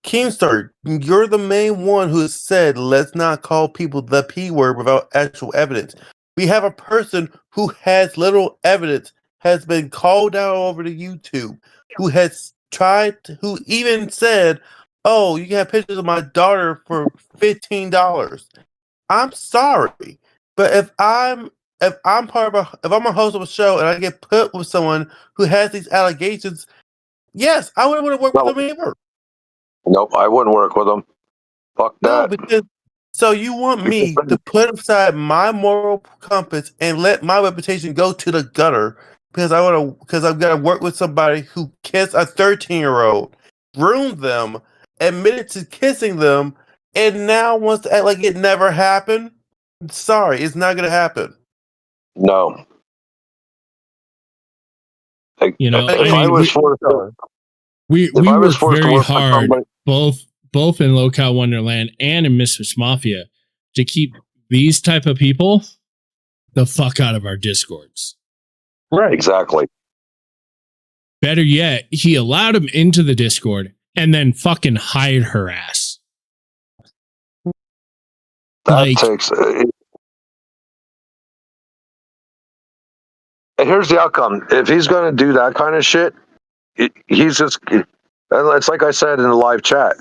Keemstar, you're the main one who said let's not call people the P word without actual evidence. We have a person who has little evidence has been called out over to YouTube, who even said, oh, you can have pictures of my daughter for $15. I'm sorry, but if I'm a host of a show and I get put with someone who has these allegations, yes, I wouldn't want to work with them either. Nope, I wouldn't work with them. Fuck that. No, because so you want me to put aside my moral compass and let my reputation go to the gutter because I've got to work with somebody who kissed a 13-year-old, groomed them, admitted to kissing them, and now wants to act like it never happened? Sorry, it's not going to happen. No. You know, if I was forced to, we work very hard, both in LOL Wonderland and in Misfits Mafia, to keep these type of people the fuck out of our discords. Right. Exactly. Better yet, he allowed him into the Discord and then fucking hired her ass. That takes. And here's the outcome. If he's going to do that kind of shit, he's just. It's like I said in the live chat.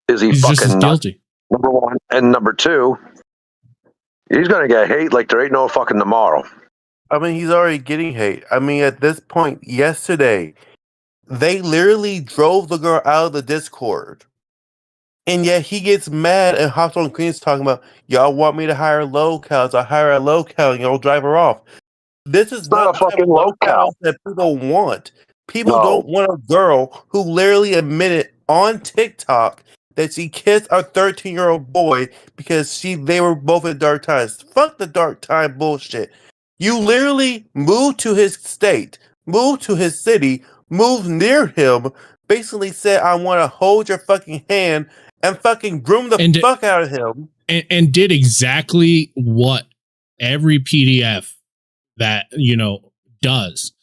He's fucking just as guilty? Number one, and number two, he's going to get hate like there ain't no fucking tomorrow. I mean, he's already getting hate. I mean, at this point, yesterday, they literally drove the girl out of the Discord. And yet he gets mad and hops on Queens talking about, y'all want me to hire Lolcow, so I hire a Lolcow and y'all drive her off. This is It's not not a the type fucking of Lolcow. locales that people want. People No. don't want a girl who literally admitted on TikTok that she kissed a 13-year-old boy because they were both in dark times. Fuck the dark time bullshit. You literally moved to his state, moved to his city, moved near him, basically said, I want to hold your fucking hand and fucking groom the fuck out of him. And did exactly what every PDF that, does.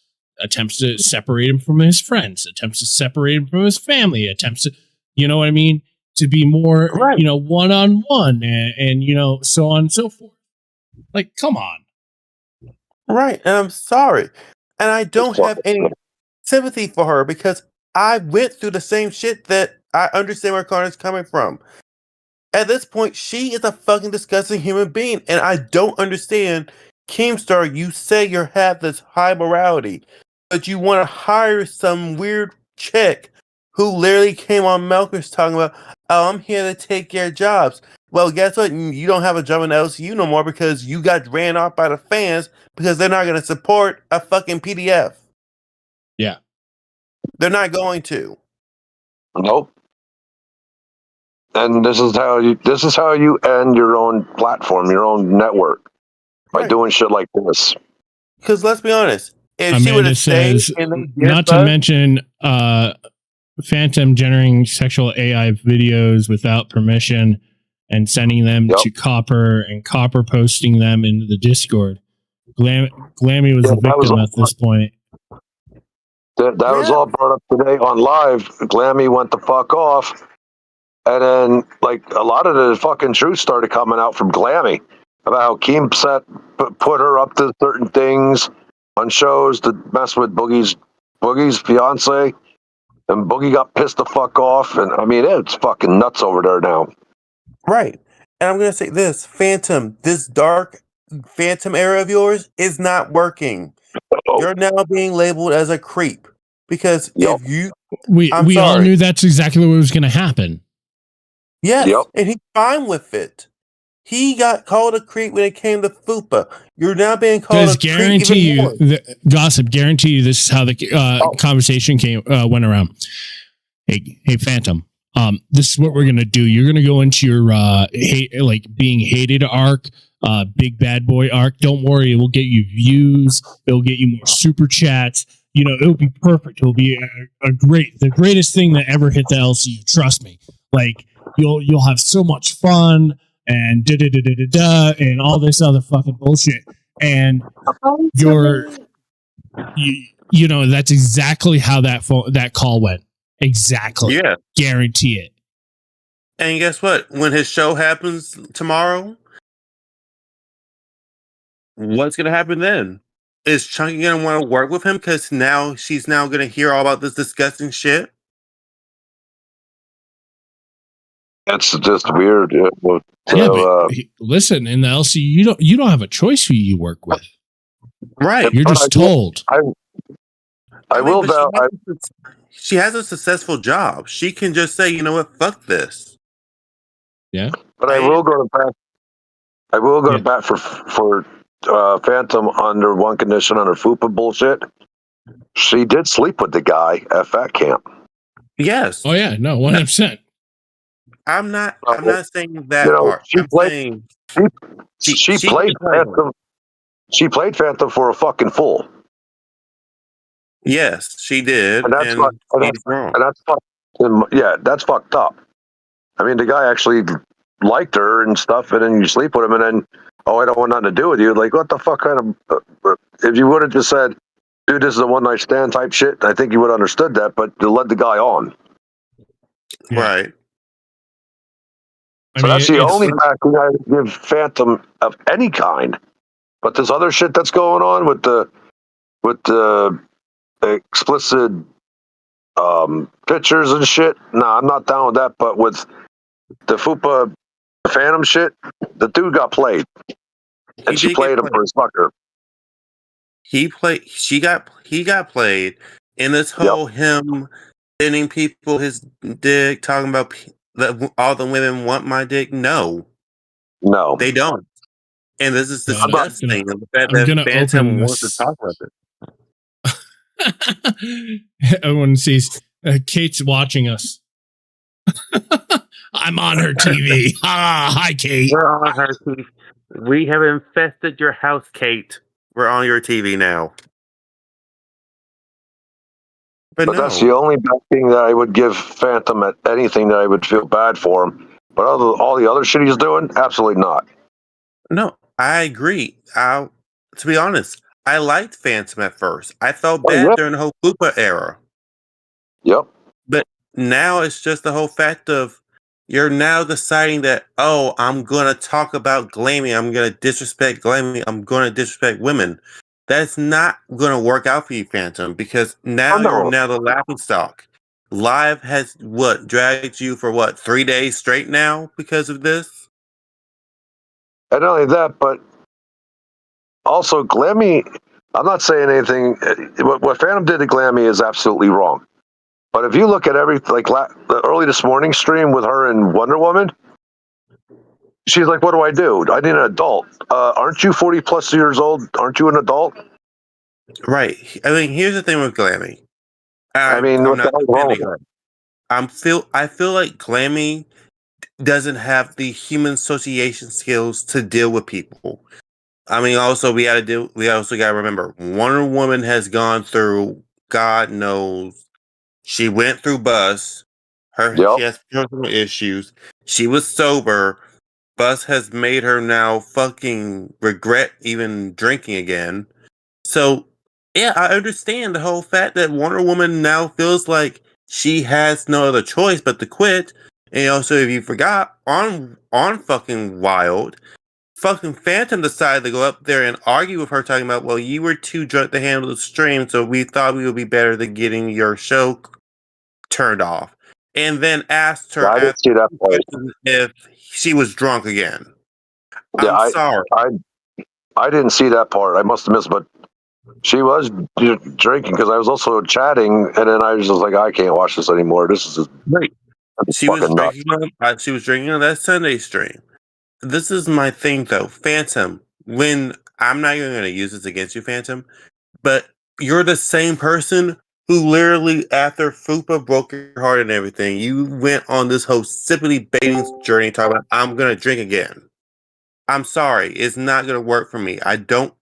Attempts to separate him from his friends, attempts to separate him from his family, attempts to, you know what I mean? To be more, right. One-on-one and so on and so forth. Like, come on. Right. And I'm sorry. And I don't have any sympathy for her because I went through the same shit that I understand where Connor's coming from. At this point, she is a fucking disgusting human being. And I don't understand, Keemstar, you say you have this high morality, but you want to hire some weird chick who literally came on Melkers talking about, oh, I'm here to take care of jobs. Well, guess what? You don't have a job in the LCU no more because you got ran off by the fans because they're not going to support a fucking PDF. Yeah. They're not going to. Nope. And this is how you end your own platform, your own network, by doing shit like this. Because let's be honest, if Amanda she would have stayed, not to mention Phantom generating sexual AI videos without permission and sending them to Copper and Copper posting them into the Discord. Glammy was the victim at this point. That was all brought up today on live. Glammy went the fuck off. And then, like, a lot of the fucking truth started coming out from Glammy about how Keemset put her up to certain things on shows to mess with Boogie's fiance. And Boogie got pissed the fuck off. And, I mean, it's fucking nuts over there now. Right. And I'm going to say this, Phantom, this dark Phantom era of yours is not working. You're now being labeled as a creep. Because if you... We all knew that's exactly what was going to happen. Yes, and he's fine with it. He got called a creep when it came to Fupa. You're now being called a creep even more. Gossip, guarantee you this is how the conversation went around. Hey, Phantom, this is what we're going to do. You're going to go into your being hated arc, big bad boy arc. Don't worry, it will get you views. It'll get you more super chats. It'll be perfect. It'll be the greatest thing that ever hit the LCU. Trust me. Like, you'll have so much fun and and all this other fucking bullshit. And that's exactly how that call went. Exactly. Yeah. Guarantee it. And guess what? When his show happens tomorrow, what's going to happen then? Is Chunky going to want to work with him because she's now going to hear all about this disgusting shit? That's just weird. Listen, in the LCU, you don't have a choice who you work with. Right. You're just told. She has a successful job. She can just say, you know what, fuck this. Yeah. But I will go to bat. I will go to bat for Phantom under one condition, under FUPA bullshit. She did sleep with the guy at Fat Camp. Yes. Oh yeah, no, 100%. I'm not saying that part. She played Phantom. She played Phantom for a fucking fool. Yes, she did. And that's fucked up. I mean, the guy actually liked her and stuff, and then you sleep with him, and then, I don't want nothing to do with you. Like, what the fuck kind of... if you would have just said, dude, this is a one-night stand type shit, I think you would have understood that, but you led the guy on. Right. So that's the only backing I give Phantom of any kind. But this other shit that's going on with the explicit pictures and shit, I'm not down with that. But with the FUPA Phantom shit, the dude got played. And she played him for his fucker. he got played in this whole him sending people his dick, talking about that all the women want my dick. No, they don't. And this is disgusting. The fact that Phantom wants to talk about it. Everyone sees Kate's watching us. I'm on her TV. Hi, Kate. We're on her TV. We have infested your house, Kate. We're on your TV now. But no. That's the only bad thing that I would give Phantom at anything that I would feel bad for him. But all the other shit he's doing, absolutely not. No, I agree. To be honest, I liked Phantom at first. I felt bad during the whole Koopa era. Yep. But now it's just the whole fact of you're now deciding that, oh, I'm going to talk about Glammy. I'm going to disrespect Glammy. I'm going to disrespect women. That's not going to work out for you, Phantom, because now you're now the laughingstock. Live has dragged you for 3 days straight now because of this? And not only that, but also Glammy, I'm not saying anything. What Phantom did to Glammy is absolutely wrong. But if you look at early this morning stream with her and Wonder Woman, she's like, what do? I need an adult. Aren't you 40 plus years old? Aren't you an adult? Right. I mean, here's the thing with Glammy. I feel like Glammy doesn't have the human association skills to deal with people. I mean, also we also got to remember, Wonder Woman has gone through, God knows, she went through bus. She has personal issues. She was sober. Bus has made her now fucking regret even drinking again. So, yeah, I understand the whole fact that Wonder Woman now feels like she has no other choice but to quit. And also, if you forgot, on fucking Wild, fucking Phantom decided to go up there and argue with her, talking about, well, you were too drunk to handle the stream, so we thought we would be better than getting your show turned off. And then asked her if she was drunk again. I'm sorry. I didn't see that part. I must have missed, but she was drinking because I was also chatting, and then I was just like, I can't watch this anymore. This is great. She was drinking on that Sunday stream. This is my thing, though, Phantom. When I'm not even going to use this against you, Phantom, but you're the same person who literally, after Fupa broke your heart and everything, you went on this whole sippity baiting journey, talking about, I'm going to drink again. I'm sorry, it's not going to work for me. I feel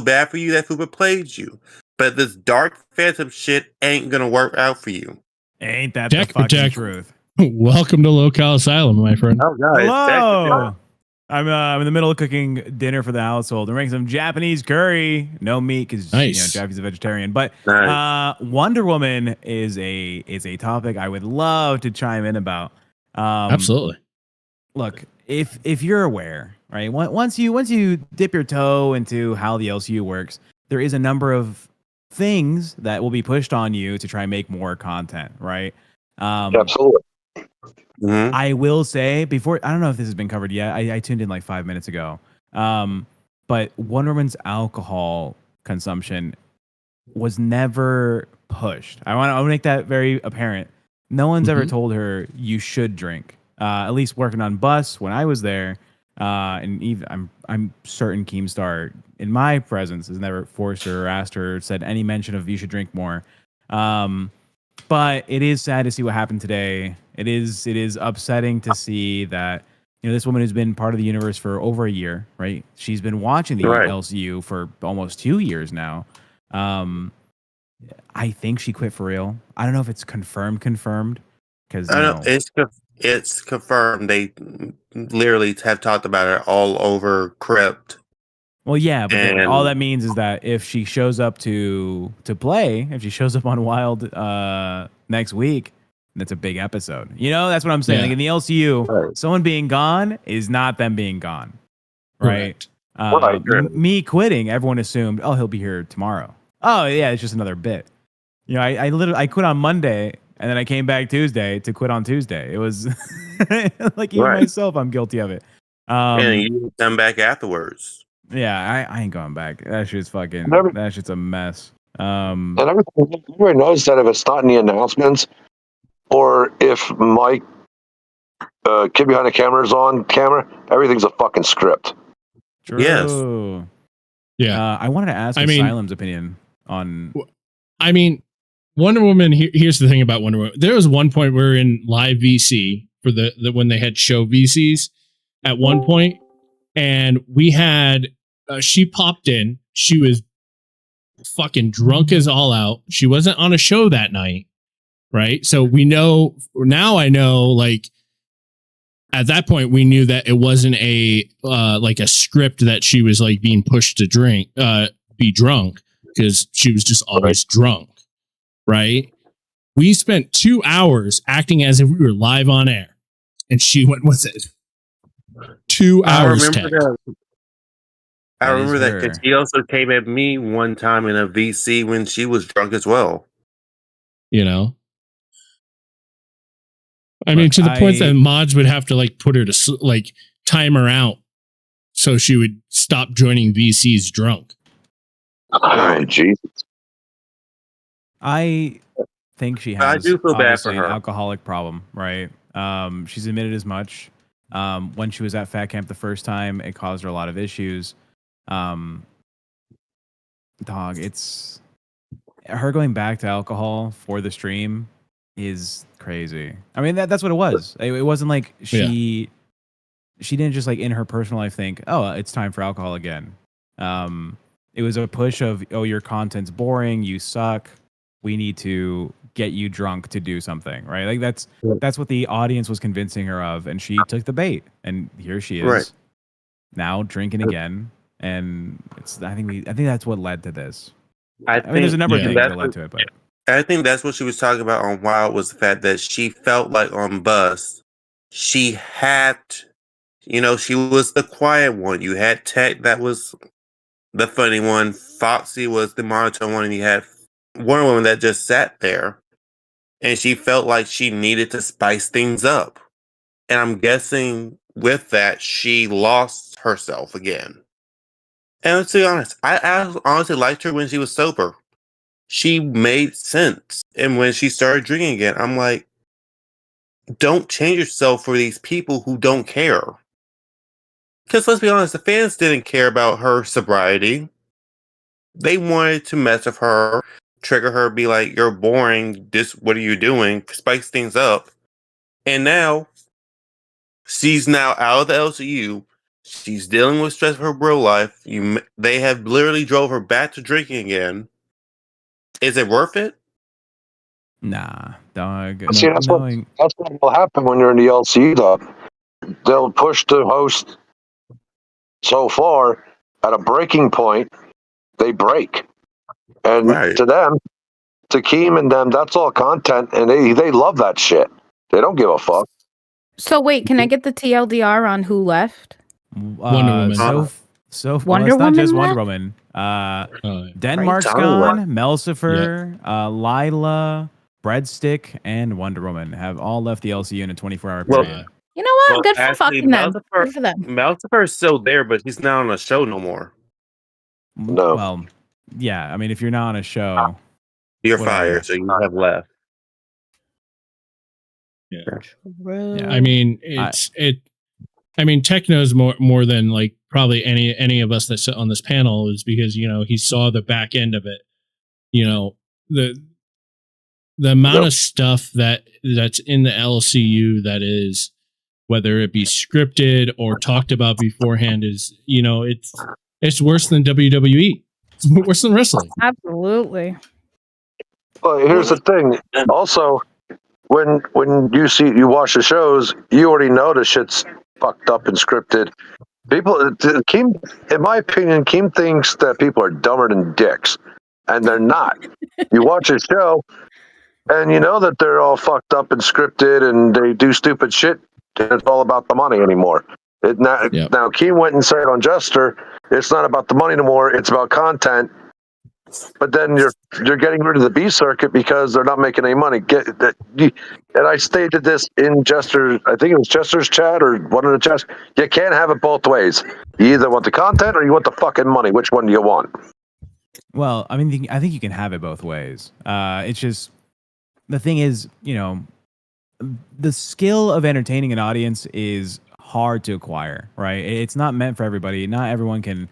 bad for you that Fupa played you, but this dark Phantom shit ain't going to work out for you. Ain't that the fucking truth? Welcome to LOL COW ASYLUM, my friend. Oh, guys. Hello. I'm in the middle of cooking dinner for the household. We're making some Japanese curry. No meat because Japanese a vegetarian. But Wonder Woman is a topic I would love to chime in about. Absolutely. Look, if you're aware, right? Once you dip your toe into how the LCU works, there is a number of things that will be pushed on you to try and make more content, right? Absolutely. Mm-hmm. I will say before, I don't know if this has been covered yet. I tuned in like 5 minutes ago. But Wonder Woman's alcohol consumption was never pushed. I want to make that very apparent. No one's ever told her you should drink. At least working on Bus when I was there, and even I'm certain Keemstar in my presence has never forced her or asked her or said any mention of you should drink more. But it is sad to see what happened today. It is upsetting to see that this woman who's been part of the universe for over a year, right? She's been watching the LCU for almost 2 years now. I think she quit for real. I don't know if it's confirmed because it's confirmed. They literally have talked about it all over Crypt. Well, yeah, but then all that means is that if she shows up to play, if she shows up on Wild next week, that's a big episode. That's what I'm saying. Like in the LCU, someone being gone is not them being gone, right? Me quitting, everyone assumed, oh, he'll be here tomorrow. Oh, yeah, it's just another bit. I quit on Monday, and then I came back Tuesday to quit on Tuesday. It was like even myself, I'm guilty of it. And you come back afterwards. Yeah, I ain't going back. That shit's fucking. That shit's a mess. And everybody knows that if it's not in the announcements, or if Mike, kid behind the camera is on camera, everything's a fucking script. True. Yes. Yeah. I wanted to ask Asylum's opinion on. I mean, Wonder Woman. Here's the thing about Wonder Woman. There was one point we were in live VC for the when they had show VCs at one point, and we had she popped in. She was fucking drunk as all out. She wasn't on a show that night, right? So we know now. I know, like at that point, we knew that it wasn't a like a script that she was like being pushed to be drunk, because she was just always drunk, right? We spent 2 hours acting as if we were live on air, and she went with it. 2 hours. I remember that because she also came at me one time in a VC when she was drunk as well. You know, I mean, to the point that mods would have to like put her to like time her out so she would stop joining VCs drunk. Oh, Jesus. I think she has. I do feel bad for her. An alcoholic problem, right? She's admitted as much. When she was at Fat Camp the first time, it caused her a lot of issues. It's her going back to alcohol for the stream is crazy. I mean, that's what it was. It wasn't like she didn't just like in her personal life think, oh, it's time for alcohol again. It was a push of, oh, your content's boring, you suck, we need to get you drunk to do something, right? Like that's what the audience was convincing her of, and she took the bait, and here she is now drinking again. And I think that's what led to this. I mean, there's a number of things that led to it, but I think that's what she was talking about on Wild, was the fact that she felt like on Bus, she had, she was the quiet one. You had Tech, that was the funny one. Foxy was the monotone one, and you had Wonder Woman that just sat there. And she felt like she needed to spice things up. And I'm guessing with that, she lost herself again. And let's be honest, I honestly liked her when she was sober. She made sense. And when she started drinking again, I'm like, don't change yourself for these people who don't care. Because let's be honest, the fans didn't care about her sobriety. They wanted to mess with her, trigger her, be like, you're boring, what are you doing? Spice things up. And now, she's now out of the LCU. She's dealing with stress of her real life. They have literally drove her back to drinking again. Is it worth it? Nah, dog. See, that's what will happen when you're in the LCU, dog. They'll push the host so far at a breaking point, they break. And to them, to Keem and them, that's all content, and they love that shit. They don't give a fuck. So wait, can I get the TLDR on who left? Wonder Woman. Wonder it's not Woman just left? Wonder Woman. Denmark's gone. Melcifer, Lila, Breadstick, and Wonder Woman have all left the LCU in a 24-hour period. You know what? Good for fucking them. Good for them. Melcifer is still there, but he's not on a show no more. No. Well, yeah. I mean, if you're not on a show, you're fired, so you have left. Yeah. I mean, I mean, Tech knows more than like probably any of us that sit on this panel, is because he saw the back end of it. The amount of stuff that's in the LCU that is, whether it be scripted or talked about beforehand, is it's worse than WWE. It's worse than wrestling. Absolutely. Well, here's the thing. Also, when you watch the shows, you already know the shit's fucked up and scripted. Keem, in my opinion, Keem thinks that people are dumber than dicks, and they're not. You watch a show, and you know that they're all fucked up and scripted, and they do stupid shit, and it's all about the money anymore. Now, Keem went and said on Jester, it's not about the money anymore, it's about content, but then you're getting rid of the B circuit because they're not making any money. And I stated this in Jester's, I think it was Jester's chat or one of the chats. You can't have it both ways. You either want the content or you want the fucking money. Which one do you want? Well, I mean, I think you can have it both ways. It's just the thing is, the skill of entertaining an audience is hard to acquire, right? It's not meant for everybody. Not everyone can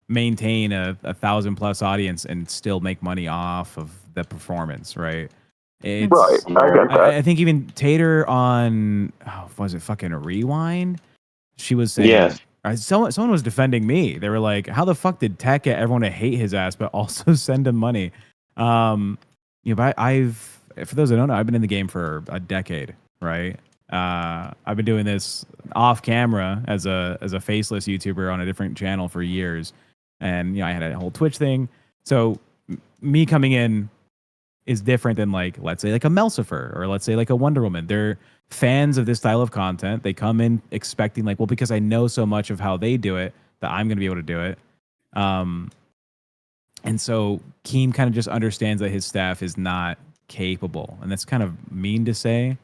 maintain a 1,000+ audience and still make money off of the performance, right? Right. I get that. I think even Tater on, was it fucking Rewind? She was saying, Yes. Someone was defending me. They were like, "How the fuck did Tech get everyone to hate his ass, but also send him money?" But I've, for those that don't know, I've been in the game for a decade, right? I've been doing this off camera as a faceless YouTuber on a different channel for years, and I had a whole Twitch thing. So me coming in is different than let's say a Melcifer or let's say a Wonder Woman. They're fans of this style of content. They come in expecting well, because I know so much of how they do it that I'm going to be able to do it. And so Keem kind of just understands that his staff is not capable, and that's kind of mean to say,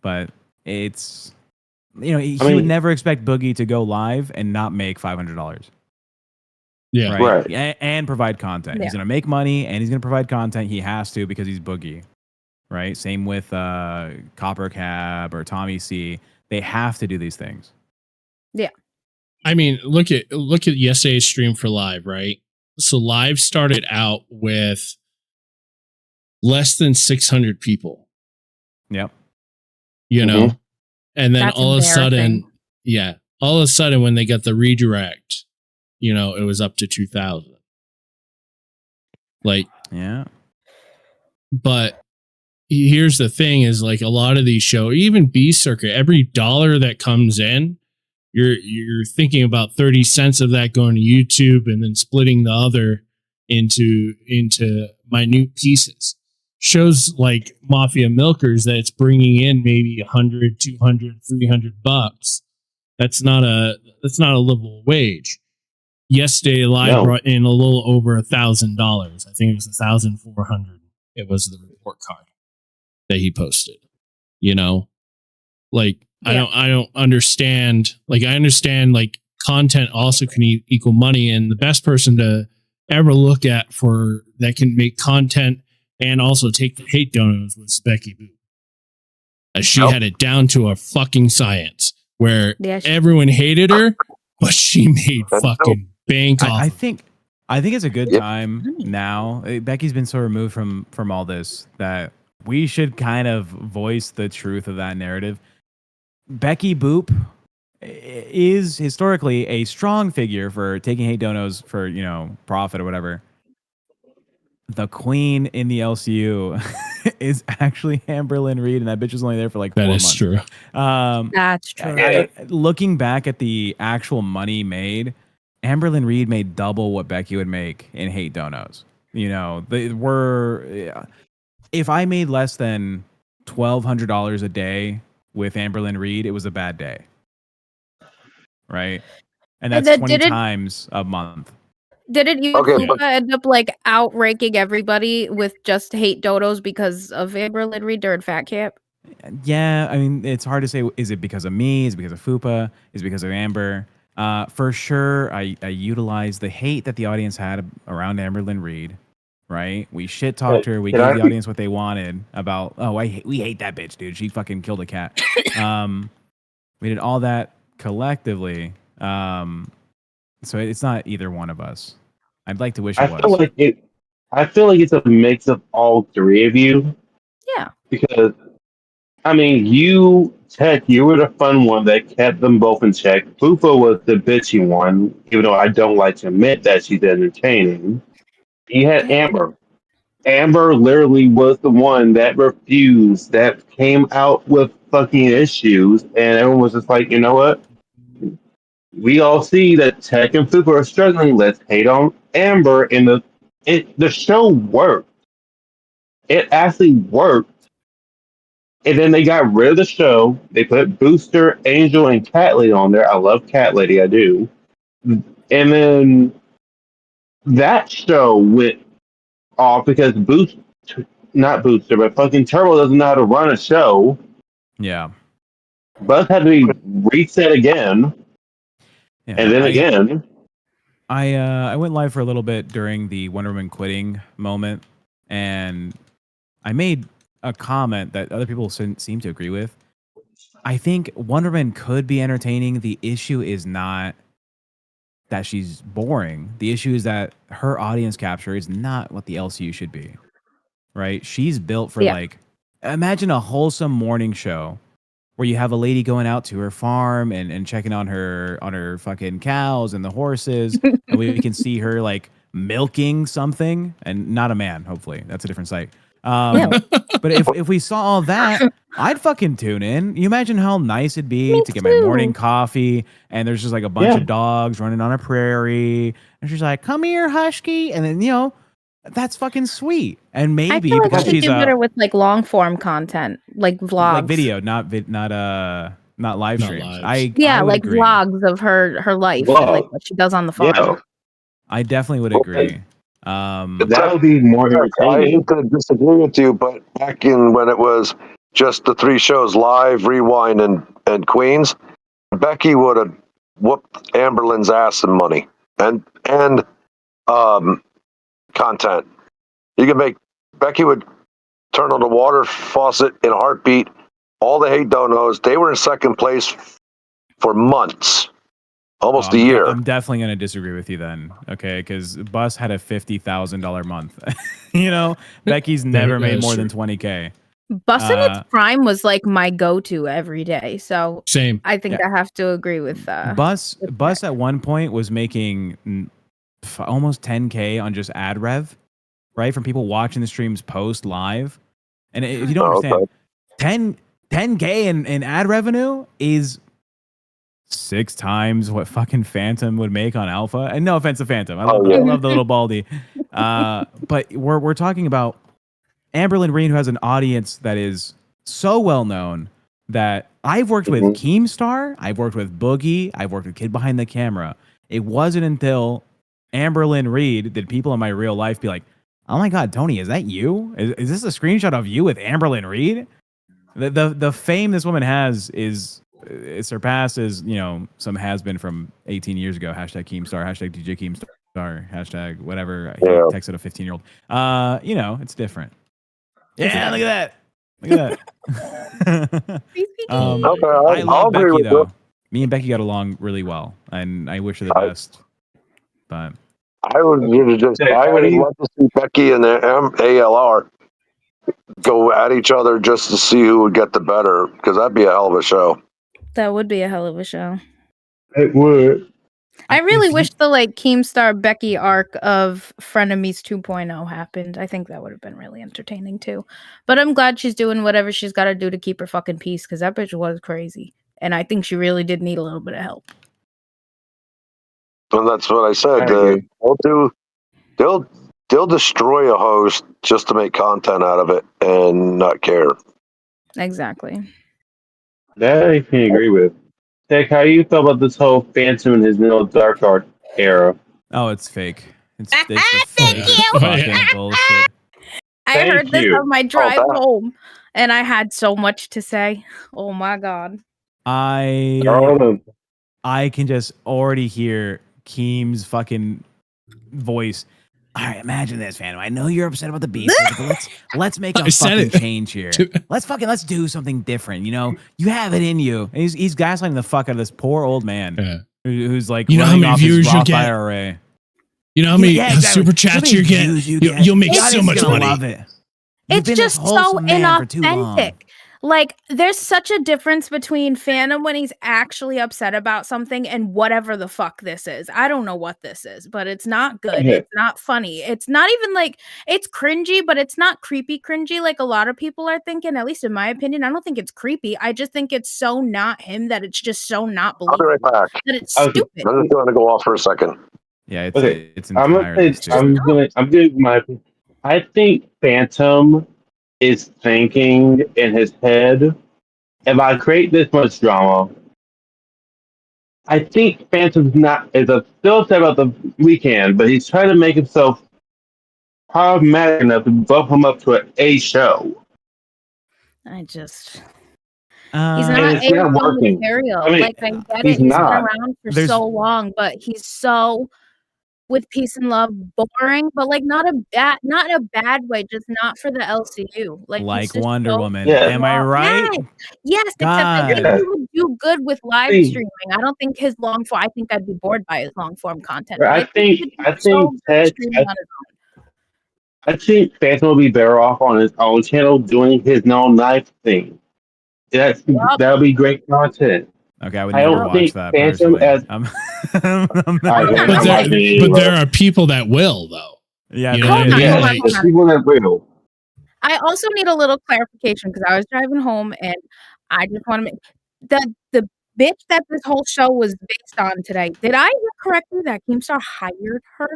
but it's he would never expect Boogie to go live and not make $500. Yeah, right. And provide content. Yeah. He's gonna make money and he's gonna provide content. He has to because he's Boogie, right? Same with Copper Cab or Tommy C. They have to do these things. Yeah. I mean, look at yesterday's stream for live, right? So live started out with less than 600 people. Yep. And then That's all of a sudden, embarrassing. when they got the redirect, it was up to 2,000. Yeah. But here's the thing: is a lot of these shows, even B Circuit, every dollar that comes in, you're thinking about 30 cents of that going to YouTube and then splitting the other into minute pieces. Shows like Mafia Milkers that it's bringing in maybe 100, 200, 300 bucks. That's not a livable wage. Yesterday Live brought in a little over $1,000. I think it was 1,400. It was the report card that he posted. I don't understand. I understand content also can equal money, and the best person to ever look at for that can make content and also take the hate donos was Becky Boop. She had it down to a fucking science where everyone hated her, but she made fucking bank off. I think it's a good time now. Becky's been so removed from all this that we should kind of voice the truth of that narrative. Becky Boop is historically a strong figure for taking hate donos for profit or whatever. The queen in the LCU is actually Amberlynn Reed, and that bitch was only there for 4 months. True. That's true. Looking back at the actual money made, Amberlynn Reed made double what Becky would make in hate donos. If I made less than $1,200 a day with Amberlynn Reed, it was a bad day. Right? And that's 20 times a month. Did it even end up outranking everybody with just hate donos because of Amberlynn Reed during Fat Camp? Yeah, I mean, it's hard to say. Is it because of me? Is it because of Fupa? Is it because of Amber? For sure, I utilized the hate that the audience had around Amberlynn Reed. Right? We shit talked her. We gave the audience what they wanted about. We hate that bitch, dude. She fucking killed a cat. We did all that collectively. So it's not either one of us. I'd like to wish it was. I feel like it's a mix of all three of you. Yeah. Because, you, Tech, you were the fun one that kept them both in check. Fupa was the bitchy one, even though I don't like to admit that she's entertaining. You had Amber. Amber literally was the one that refused, that came out with fucking issues, and everyone was just like, you know what? We all see that Tech and Fupa are struggling. Let's hate on Amber. And the show worked. It actually worked. And then they got rid of the show. They put Booster, Angel, and Cat Lady on there. I love Cat Lady. I do. And then that show went off because not Booster, but fucking Turbo doesn't know how to run a show. Yeah. Buzz had to be reset again, Yeah, and then again. I went live for a little bit during the Wonder Woman quitting moment, and I made a comment that other people seem to agree with. I think Wonder Woman could be entertaining. The issue is not that she's boring. The issue is that her audience capture is not what the LCU should be. Right? She's built for like, imagine a wholesome morning show where you have a lady going out to her farm and checking on her fucking cows and the horses, and we can see her like milking something, and not a man. Hopefully, that's a different site. But if we saw all that, I'd fucking tune in. You imagine how nice it'd be to get my morning coffee, and there's just like a bunch of dogs running on a prairie, and she's like, "Come here, Husky," and then that's fucking sweet. And maybe I feel like because she she's do better with like long form content, like vlogs, like video, not live streams. I like agree. vlogs of her life, and, like what she does on the farm. Yeah. I definitely would agree. That would be more I entertaining. hate to disagree with you, but back in when it was just the 3 shows, Live, Rewind, and Queens, Becky would have whooped Amberlynn's ass in money and content. You can make Becky would turn on the water faucet in a heartbeat. All the hate donos, they were in second place for months, almost a year. I'm definitely going to disagree with you then, okay? Because Bus had a $50,000 month. Becky's never made more than $20K. Bus in its prime was like my go-to every day. So same. I think I have to agree with Bus at one point was making almost 10K on just ad rev, right? From people watching the streams post live. And if you don't understand, 10K in ad revenue is 6 times what fucking Phantom would make on Alpha. And no offense to Phantom, I love the little baldy. But we're talking about Amberlynn Reed, who has an audience that is so well known that I've worked with Keemstar, I've worked with Boogie, I've worked with Kid Behind the Camera. It wasn't until Amberlynn Reed did people in my real life be like, "Oh my God, Tony, is that you? Is this a screenshot of you with Amberlynn Reed?" The fame this woman has it surpasses some has been from 18 years ago. Hashtag Keemstar, hashtag DJ Keemstar, hashtag whatever. He texted a 15-year-old. It's different. Yeah, look at that. I love Becky though. Me and Becky got along really well, and I wish her the best. But I would love to see Becky and the ALR go at each other just to see who would get the better, because that'd be a hell of a show. That would be a hell of a show. It would. I really wish the Keemstar Becky arc of Frenemies 2.0 happened. I think that would have been really entertaining too. But I'm glad she's doing whatever she's got to do to keep her fucking peace, because that bitch was crazy. And I think she really did need a little bit of help. And that's what I said. They'll destroy a host just to make content out of it and not care. Exactly. That I can agree with. Tech, how do you feel about this whole Phantom and his no dark art era? Oh, it's fake. It's the fake fucking bullshit. I heard this on my drive home, and I had so much to say. Oh my God. I can just already hear Keem's fucking voice. All right, imagine this, Phantom. I know you're upset about the beast, but let's make a fucking change here. Let's do something different. You have it in you. And he's gaslighting the fuck out of this poor old man who's like, how many views you'll get? IRA. You know how many super chats you get? You'll make so much money. Love it. It's just so inauthentic. Like, there's such a difference between Phantom when he's actually upset about something and whatever the fuck this is. I don't know what this is, but it's not good. It's not funny. It's not even it's cringy, but it's not creepy cringy like a lot of people are thinking, at least in my opinion. I don't think it's creepy. I just think it's so not him that it's just so not believable. I'll be right back. That it's stupid. I'm just going to go off for a second. Yeah, it's I'm doing my opinion. I think Phantom is thinking in his head, if I create this much drama, I think Phantom's still upset about the weekend, but he's trying to make himself problematic enough to bump him up to an A show. He's And not it's not A working. material. I mean, Like, I get he's it. He's been not. around for so long, but he's so with peace and love boring, but like not in a bad way, just not for the LCU. Like Wonder so Woman. Am I right? Yes, except I think God. he would do good with live See, streaming. I don't think his long form. I think I'd be bored by his long form content. But I think he could do so good streaming on his own. I think Phantom will be better off on his own channel doing his own life thing. That'll be great content. Okay, I would I never don't watch think that Phantom personally. as I'm But there are people that will, though. Yeah, you know what I mean? Yeah, Like, the people that will. I also need a little clarification because I was driving home and I just want to make the bitch that this whole show was based on today. Did I hear correctly that Keemstar hired her?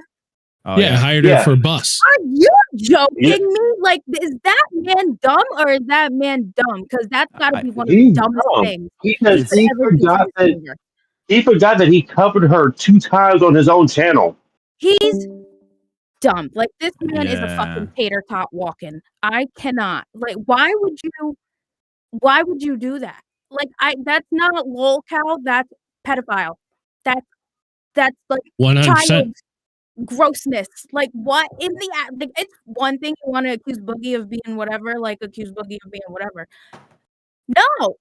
Oh, yeah, hired her for bus. Are you joking me? Like, is that man dumb or is that man dumb? Because that's got to be one of the He's dumbest dumb. things. Because you could ever do for a stranger. he forgot that he covered her 2 times on his own channel. He's dumb. Like, this man is a Yeah. fucking tater tot walking. I cannot. Like, why would you do that? Like, that's not LOL cow, that's pedophile. That's like 100%. child grossness. Like, what in the like, it's one thing you want to accuse Boogie of being whatever, like accuse Boogie of being whatever. No,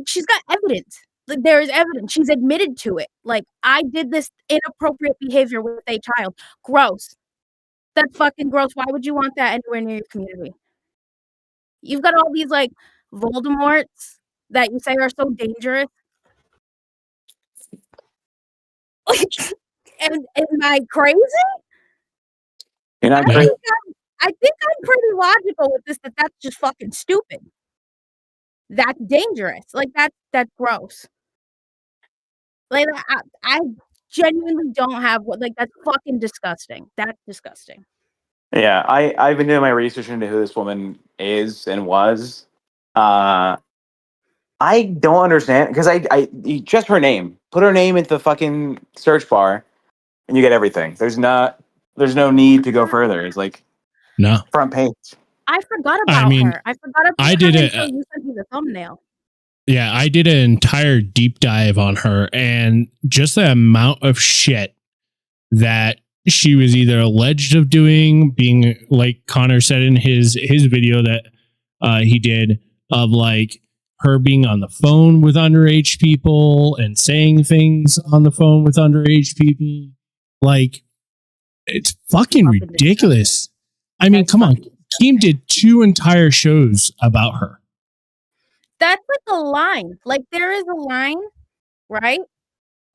she's got evidence. Like, there is evidence. She's admitted to it. Like, I did this inappropriate behavior with a child. Gross. That's fucking gross. Why would you want that anywhere near your community? You've got all these like Voldemorts that you say are so dangerous. And am I crazy? You're not I crazy. think I'm pretty logical with this. That's just fucking stupid. That's dangerous. Like, that's gross. Like, I genuinely don't have what, like, that's fucking disgusting. That's disgusting. Yeah, I've been doing my research into who this woman is and was. I don't understand because just her name. Put her name into the fucking search bar, and you get everything. There's no need to go further. It's like no front page. I forgot about her. I forgot about I did her it. until you sent me the thumbnail. Yeah, I did an entire deep dive on her, and just the amount of shit that she was either alleged of doing, being like Connor said in his video that he did, of like her being on the phone with underage people and saying things on the phone with underage people. Like, it's fucking ridiculous. I mean, come on. Keem did 2 entire shows about her. That's like a line. Like, there is a line, right?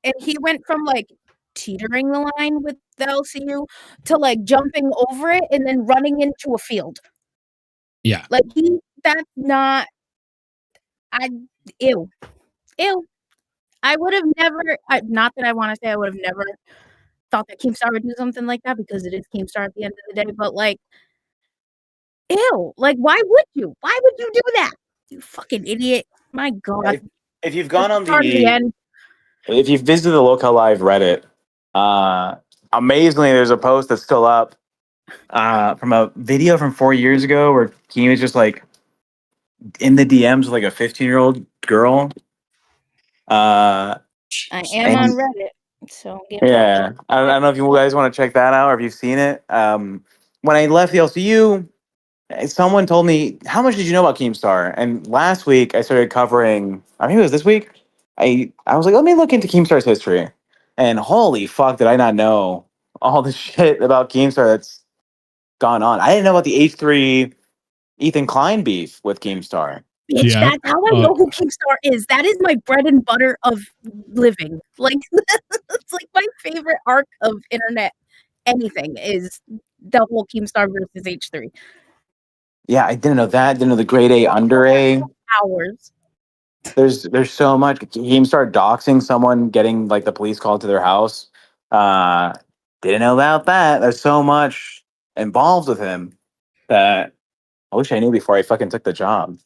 And he went from like teetering the line with the LCU to like jumping over it and then running into a field. Yeah. Like, that's not, ew. I would have never, not that I want to say I would have never thought that Keemstar would do something like that because it is Keemstar at the end of the day, but like, ew. Like, why would you? Why would you do that? You fucking idiot. My God. If you've gone on end. if you've visited the Lolcow Live Reddit, amazingly, there's a post that's still up from a video from 4 years ago where Keem is just like in the DMs with like a 15-year-old girl. I am on Reddit, so yeah. I don't know if you guys want to check that out or if you've seen it. When I left the LCU, someone told me, how much did you know about Keemstar? And last week I started covering, I think it was this week. I was like, let me look into Keemstar's history. And holy fuck, did I not know all the shit about Keemstar that's gone on. I didn't know about the H3 Ethan Klein beef with Keemstar. Bitch, that's how I know who Keemstar is. That is my bread and butter of living. Like, it's like my favorite arc of internet anything is the whole Keemstar versus H3. Yeah, I didn't know that. Didn't know the grade A under A. Hours. There's so much. Keemstar doxing someone, getting like the police called to their house. Didn't know about that. There's so much involved with him that I wish I knew before I fucking took the job.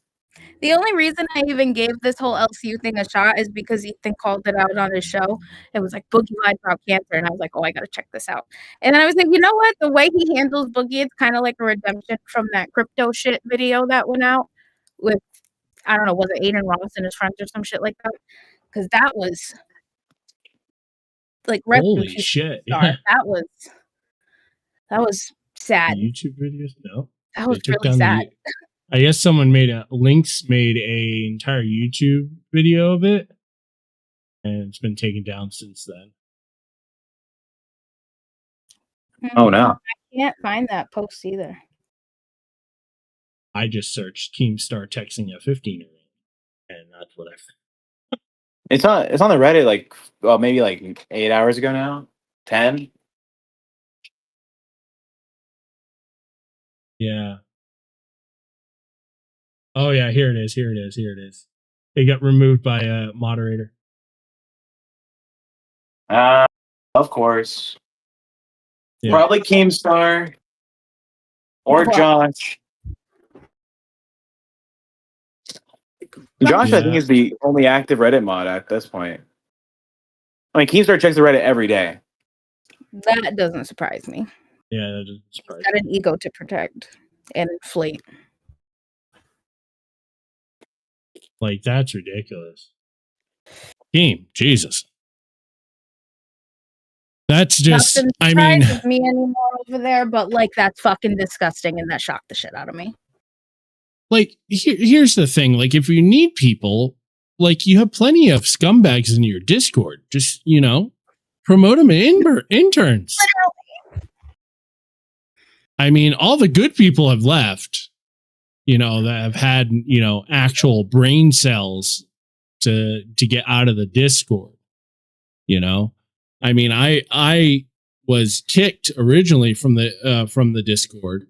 The only reason I even gave this whole LCU thing a shot is because Ethan called it out on his show. It was like Boogie lied about cancer, and I was like, oh, I gotta check this out. And then I was like, you know what? The way he handles Boogie, it's kind of like a redemption from that crypto shit video that went out with, I don't know, was it Aiden Ross and his friends or some shit like that? Because that was like holy shit! Yeah. That was sad. YouTube videos? No, that was really sad. I guess someone made a entire YouTube video of it, and it's been taken down since then. Oh no, I can't find that post either. I just searched Keemstar texting a 15-year-old, and that's what I found. It's on the Reddit like maybe like 8 hours ago now, 10. Yeah. Oh yeah, here it is. It got removed by a moderator. Of course. Yeah. Probably Keemstar or Josh. Josh, I think, is the only active Reddit mod at this point. I mean, Keemstar checks the Reddit every day. That doesn't surprise me. Yeah, that doesn't surprise me. Got an ego to protect and inflate. Like, that's ridiculous. Keem, Jesus. That's just, I mean, me anymore over there, but like, that's fucking disgusting, and that shocked the shit out of me. Like, here's the thing. Like, if you need people, like, you have plenty of scumbags in your Discord. Just, promote them interns. Literally. I mean, all the good people have left, that have had, actual brain cells to get out of the Discord. I mean, I was kicked originally from the Discord.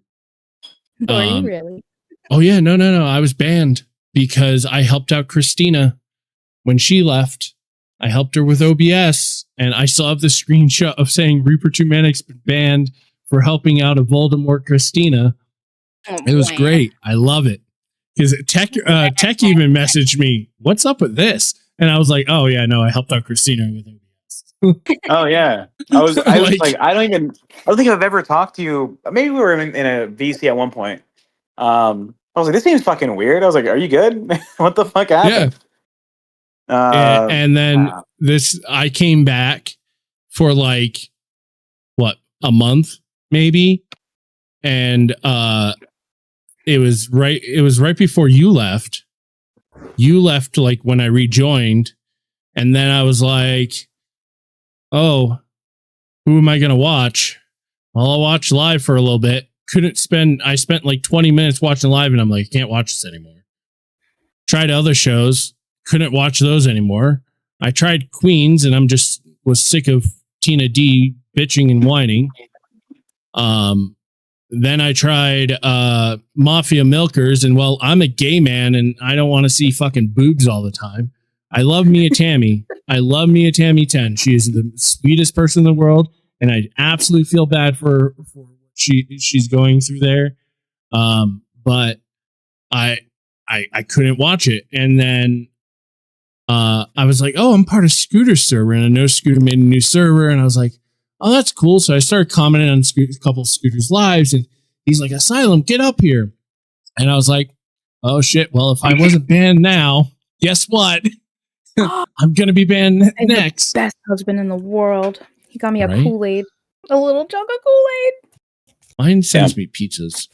Were you really? Oh yeah, no. I was banned because I helped out Christina when she left. I helped her with OBS, and I still have the screenshot of saying Reaper 2 Manic's been banned for helping out a Voldemort Christina. Oh, it was great. I love it. Because Tech even messaged me, "What's up with this?" And I was like, "Oh yeah, no, I helped out Christina with OBS." Oh yeah, I was like, I don't think I've ever talked to you. Maybe we were in a VC at one point. I was like, this seems fucking weird. I was like, are you good? What the fuck happened? Yeah. And then I came back for like, what, a month maybe? And it was right before you left. You left like when I rejoined. And then I was like, oh, who am I going to watch? Well, I'll watch live for a little bit. I spent like 20 minutes watching live, and I'm like, I can't watch this anymore. Tried other shows, couldn't watch those anymore. I tried Queens, and was sick of Tina D bitching and whining. Then I tried Mafia Milkers, and well, I'm a gay man, and I don't want to see fucking boobs all the time. I love Mia Tammy. I love Mia Tammy 10. She is the sweetest person in the world, and I absolutely feel bad for she's going through there. But I couldn't watch it. And then I was like, oh, I'm part of Scooter's server, and I know Scooter made a new server, and I was like, oh, that's cool. So I started commenting on a couple of Scooter's lives, and he's like, Asylum, get up here. And I was like, oh shit, well, if I wasn't banned now, guess what? I'm gonna be banned next. The best husband in the world. He got me a Kool-Aid. A little jug of Kool-Aid. Mine sends me pizzas.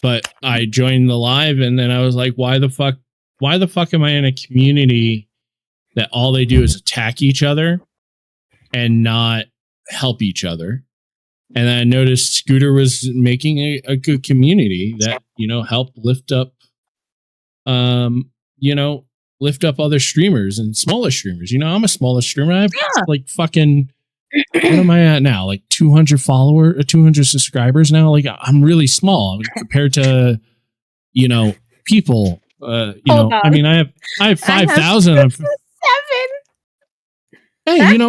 But I joined the live, and then I was like, why the fuck am I in a community that all they do is attack each other and not help each other? And I noticed Scooter was making a good community that, helped lift up other streamers and smaller streamers. I'm a smaller streamer. I have like fucking, what am I at now? Like 200 subscribers now. Like, I'm really small compared to, people. I mean, I have 5,000. 7. Hey,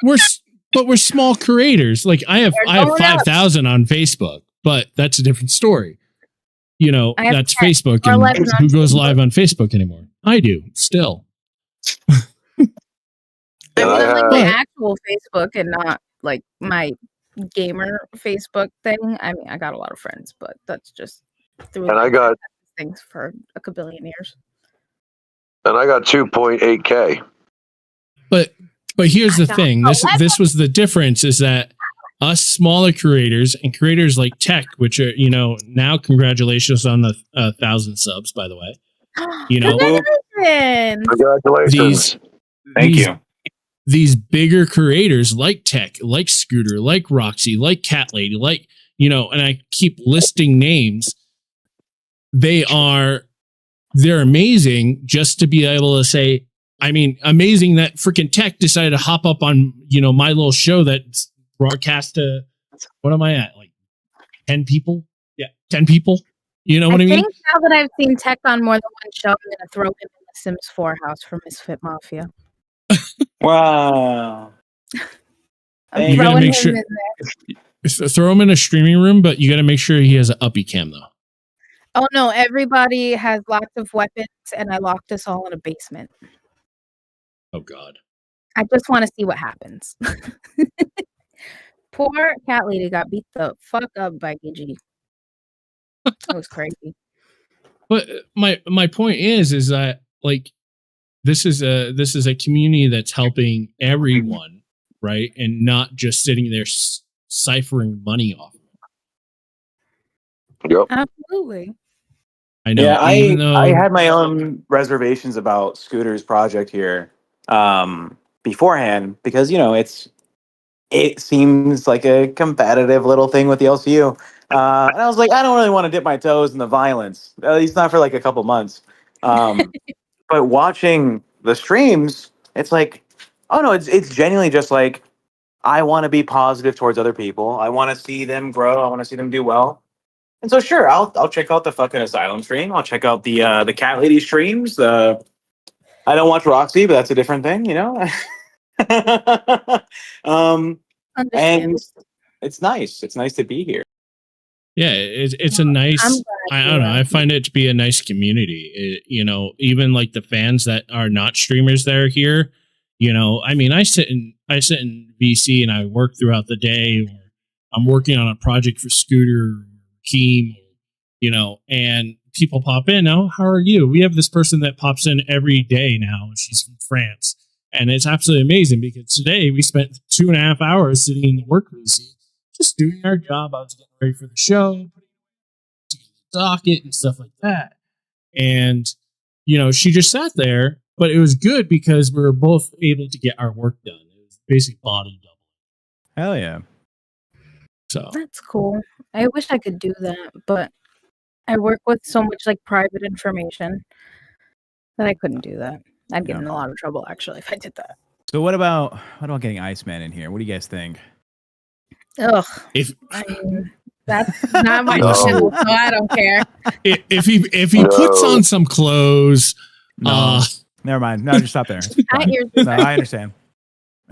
we're small creators. Like I have 5,000 on Facebook, but that's a different story. that's Facebook, and who goes live on Facebook anymore? I do still. I mean, on like my actual Facebook and not like my gamer Facebook thing. I mean, I got a lot of friends, but that's just through. And I got things for a kabillion years. And I got 2.8K. But here's the thing. This was the difference, is that us smaller creators and creators like Tech, which are, now congratulations on the 1,000 subs, by the way. Congratulations. Thank you. These bigger creators like Tech, like Scooter, like Roxy, like Cat Lady, like, and I keep listing names. They're amazing just to be able to say, I mean, amazing that freaking Tech decided to hop up on, my little show that's broadcast to, what am I at? Like 10 people? Yeah, 10 people. You know what I mean? I think now that I've seen Tech on more than one show, I'm going to throw him in the Sims 4 house for Misfit Mafia. Wow. I'm throwing him in there. Throw him in a streaming room, but you got to make sure he has an uppy cam, though. Oh, no, everybody has lots of weapons, and I locked us all in a basement. Oh, God. I just want to see what happens. Poor Cat Lady got beat the fuck up by Gigi. It was crazy. But my point is that, like, this is a community that's helping everyone, right? And not just sitting there ciphering money off. Yep. Absolutely. I know. Yeah, I had my own reservations about Scooter's project here beforehand because it seems like a competitive little thing with the LCU, and I was like, I don't really want to dip my toes in the violence, at least not for like a couple months. But watching the streams, it's like, oh no, it's genuinely just like, I want to be positive towards other people. I want to see them grow. I want to see them do well. And so, sure, I'll check out the fucking Asylum stream. I'll check out the Cat Lady streams. I don't watch Roxy, but that's a different thing, And it's nice. It's nice to be here. Yeah, it's a nice. I don't know. I find it to be a nice community. Even like the fans that are not streamers that are here. I mean, I sit in VC and I work throughout the day. Or I'm working on a project for Scooter, Keem, and people pop in. Oh, how are you? We have this person that pops in every day now. She's from France, and it's absolutely amazing because today we spent 2.5 hours sitting in the work room, just doing our job. I was getting ready for the show, putting the docket and stuff like that, and she just sat there. But it was good because we were both able to get our work done. It was basically body double. Hell yeah. So that's cool. I wish I could do that, but I work with so much like private information that I couldn't do that. I'd get in a lot of trouble actually if I did that. So what about getting Iceman in here? What do you guys think? Ugh. I mean, that's not my channel, so I don't care. If he puts on some clothes, never mind. No, just stop there. I understand.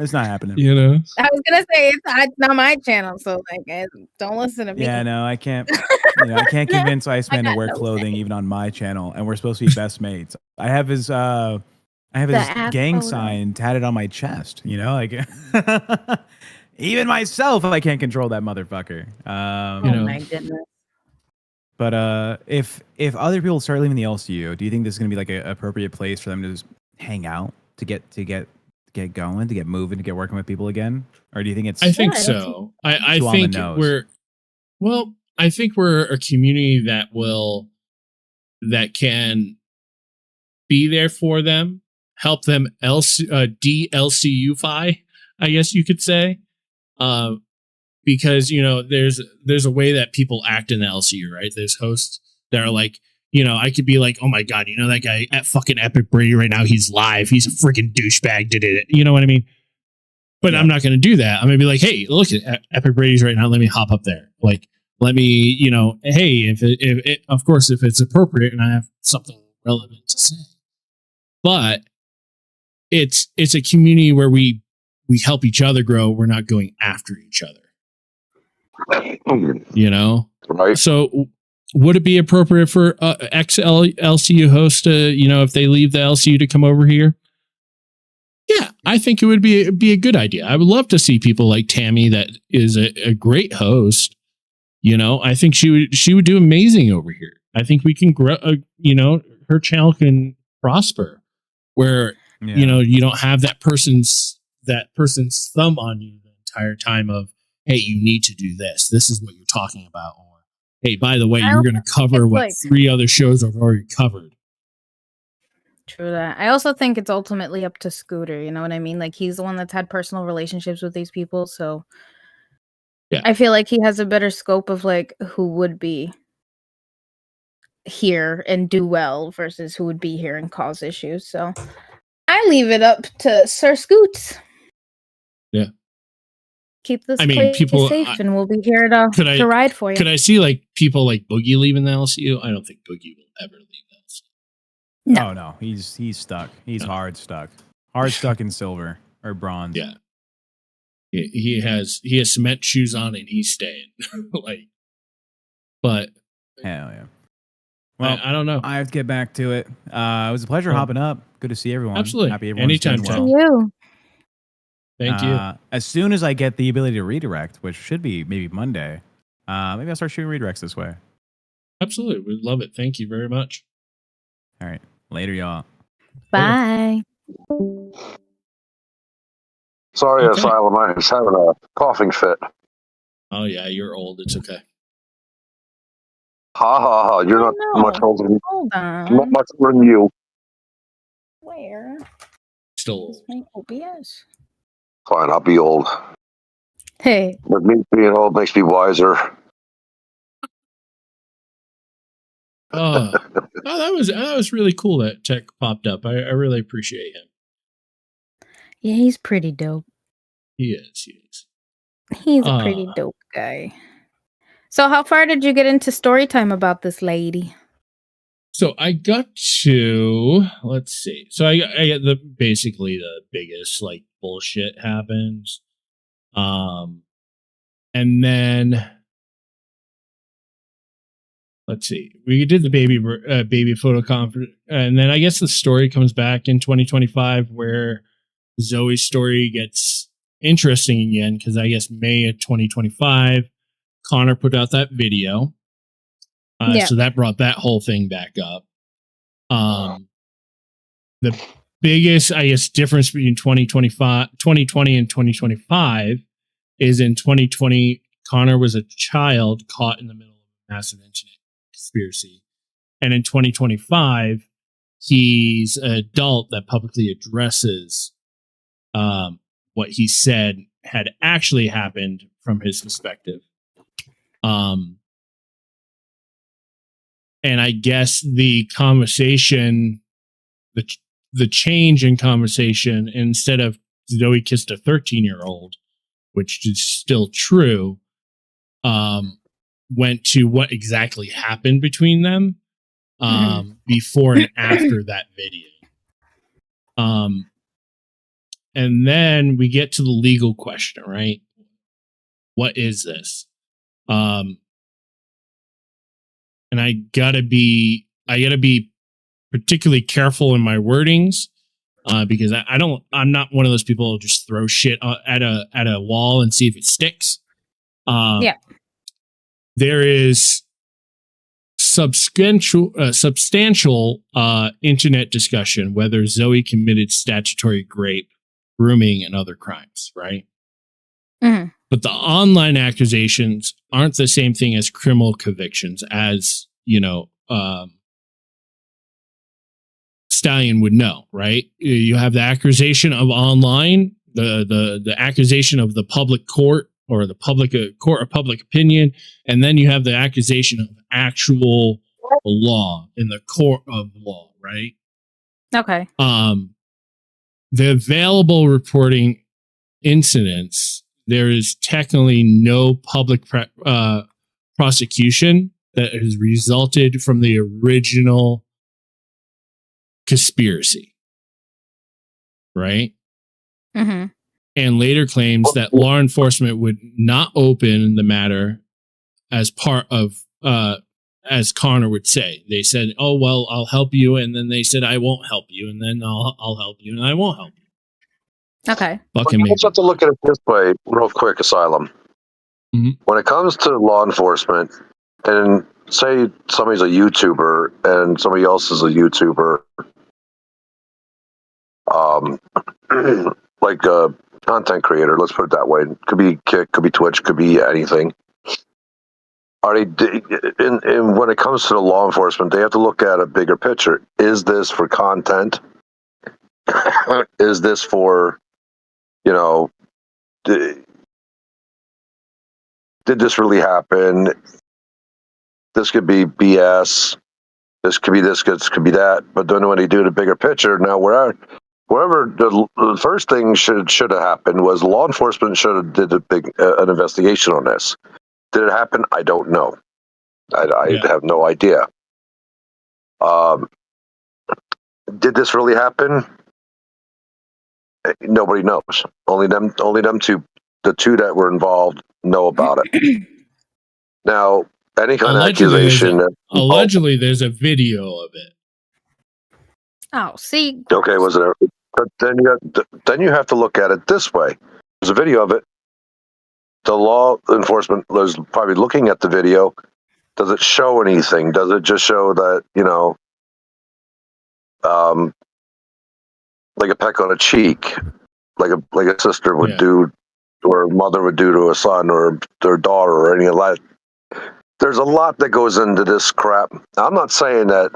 It's not happening. I was gonna say it's not my channel, so like, don't listen to me. Yeah, no, I can't. I can't convince Iceman to wear clothing even on my channel, and we're supposed to be best mates. I have his gang sign tatted on my chest. Even myself, I can't control that motherfucker. My goodness. But if other people start leaving the LCU, do you think this is gonna be like an appropriate place for them to just hang out to get going, to get moving, to get working with people again? Or do you think it's... I think so. I think I think we're a community that can be there for them, help them DLCUfy, I guess you could say. Because there's a way that people act in the LCU, right? There's hosts that are like, I could be like, oh my God, that guy at fucking Epic Brady right now, he's live. He's a freaking douchebag. Did it. You know what I mean? But I'm not going to do that. I'm going to be like, hey, look at Epic Brady's right now. Let me hop up there. Like, let me, hey, if of course, if it's appropriate and I have something relevant to say. But it's a community where we help each other grow. We're not going after each other. Right. So would it be appropriate for ex-LCU host to, if they leave the LCU to come over here? Yeah, I think it would be a good idea. I would love to see people like Tammy, that is a great host. I think she would do amazing over here. I think we can grow. Her channel can prosper, where you don't have that person's thumb on you the entire time of, hey, you need to do this. This is what you're talking about, or hey, by the way, you're going to cover what 3 other shows have already covered. True that. I also think it's ultimately up to Scooter. You know what I mean? Like, he's the one that's had personal relationships with these people, so yeah, I feel like he has a better scope of like who would be here and do well versus who would be here and cause issues. So I leave it up to Sir Scoots. Yeah. Keep this place safe, and we'll be here to ride for you. Could I see like people like Boogie leaving the LCU? I don't think Boogie will ever leave the LCU. No, no, he's stuck. He's hard stuck in silver or bronze. Yeah, he has cement shoes on and he's staying. But hell yeah. Well, I don't know. I have to get back to it. It was a pleasure hopping up. Good to see everyone. Absolutely. Happy everyone's Anytime. doing well. See you. Thank you. As soon as I get the ability to redirect, which should be maybe Monday, maybe I'll start shooting redirects this way. Absolutely. We love it. Thank you very much. All right. Later, y'all. Bye. Sorry, Asylum. I was having a coughing fit. Oh, yeah. You're old. It's okay. Ha ha ha. You're not much older than Hold on. not much older than you. Where? Still old. My OBS. Fine, I'll be old. Hey. But me being old makes me wiser. That was really cool that Tech popped up. I really appreciate him. Yeah, he's pretty dope. He is. He's a pretty dope guy. So how far did you get into story time about this lady? So I got to, let's see. So I get basically the biggest like bullshit happens. And then let's see. We did the baby photo conference, and then I guess the story comes back in 2025 where Zoe's story gets interesting again, because I guess May of 2025, Connor put out that video. So that brought that whole thing back up. The biggest, I guess, difference between 2020 and 2025 is in 2020, Connor was a child caught in the middle of a massive internet conspiracy. And in 2025, he's an adult that publicly addresses what he said had actually happened from his perspective. And I guess the conversation, the change in conversation, instead of Zoe kissed a 13-year-old, which is still true, went to what exactly happened between them before and after that video. And then we get to the legal question, right? What is this? And I gotta be particularly careful in my wordings, because I'm not one of those people who just throw shit at a wall and see if it sticks. There is substantial internet discussion whether Zoe committed statutory rape, grooming, and other crimes, right? Mm-hmm. But the online accusations aren't the same thing as criminal convictions, as Stallion would know, right? You have the accusation of online, the accusation of the public court, or the public court of public opinion, and then you have the accusation of actual law in the court of law, right? Okay. The available reporting incidents, there is technically no public prosecution that has resulted from the original conspiracy, right? Mm-hmm. And later claims that law enforcement would not open the matter as part of as Connor would say. They said, "Oh well, I'll help you," and then they said, "I won't help you," and then I'll help you, and I won't help you. Okay. Fucking Let's have to look at it this way, real quick, Asylum. Mm-hmm. When it comes to law enforcement, and say somebody's a YouTuber and somebody else is a YouTuber, like a content creator, let's put it that way. Could be Kick, could be Twitch, could be anything. Are they? And when it comes to the law enforcement, they have to look at a bigger picture. Is this for content? Is this for, you know, did this really happen? This could be BS. This could be this. This could be that. But then when they do the bigger picture, now wherever the first thing should have happened was law enforcement should have did an investigation on this. Did it happen? I don't know. I have no idea. Did this really happen? Nobody knows. Only them two, the two that were involved, know about it. Now, any kind of accusation. Allegedly, there's a video of it. Oh, see. Okay, was it? But then you have to look at it this way. There's a video of it. The law enforcement was probably looking at the video. Does it show anything? Does it just show that, you know, like a peck on a cheek, like a sister would do, or a mother would do to a son or their daughter or any of that? There's a lot that goes into this crap. I'm not saying that,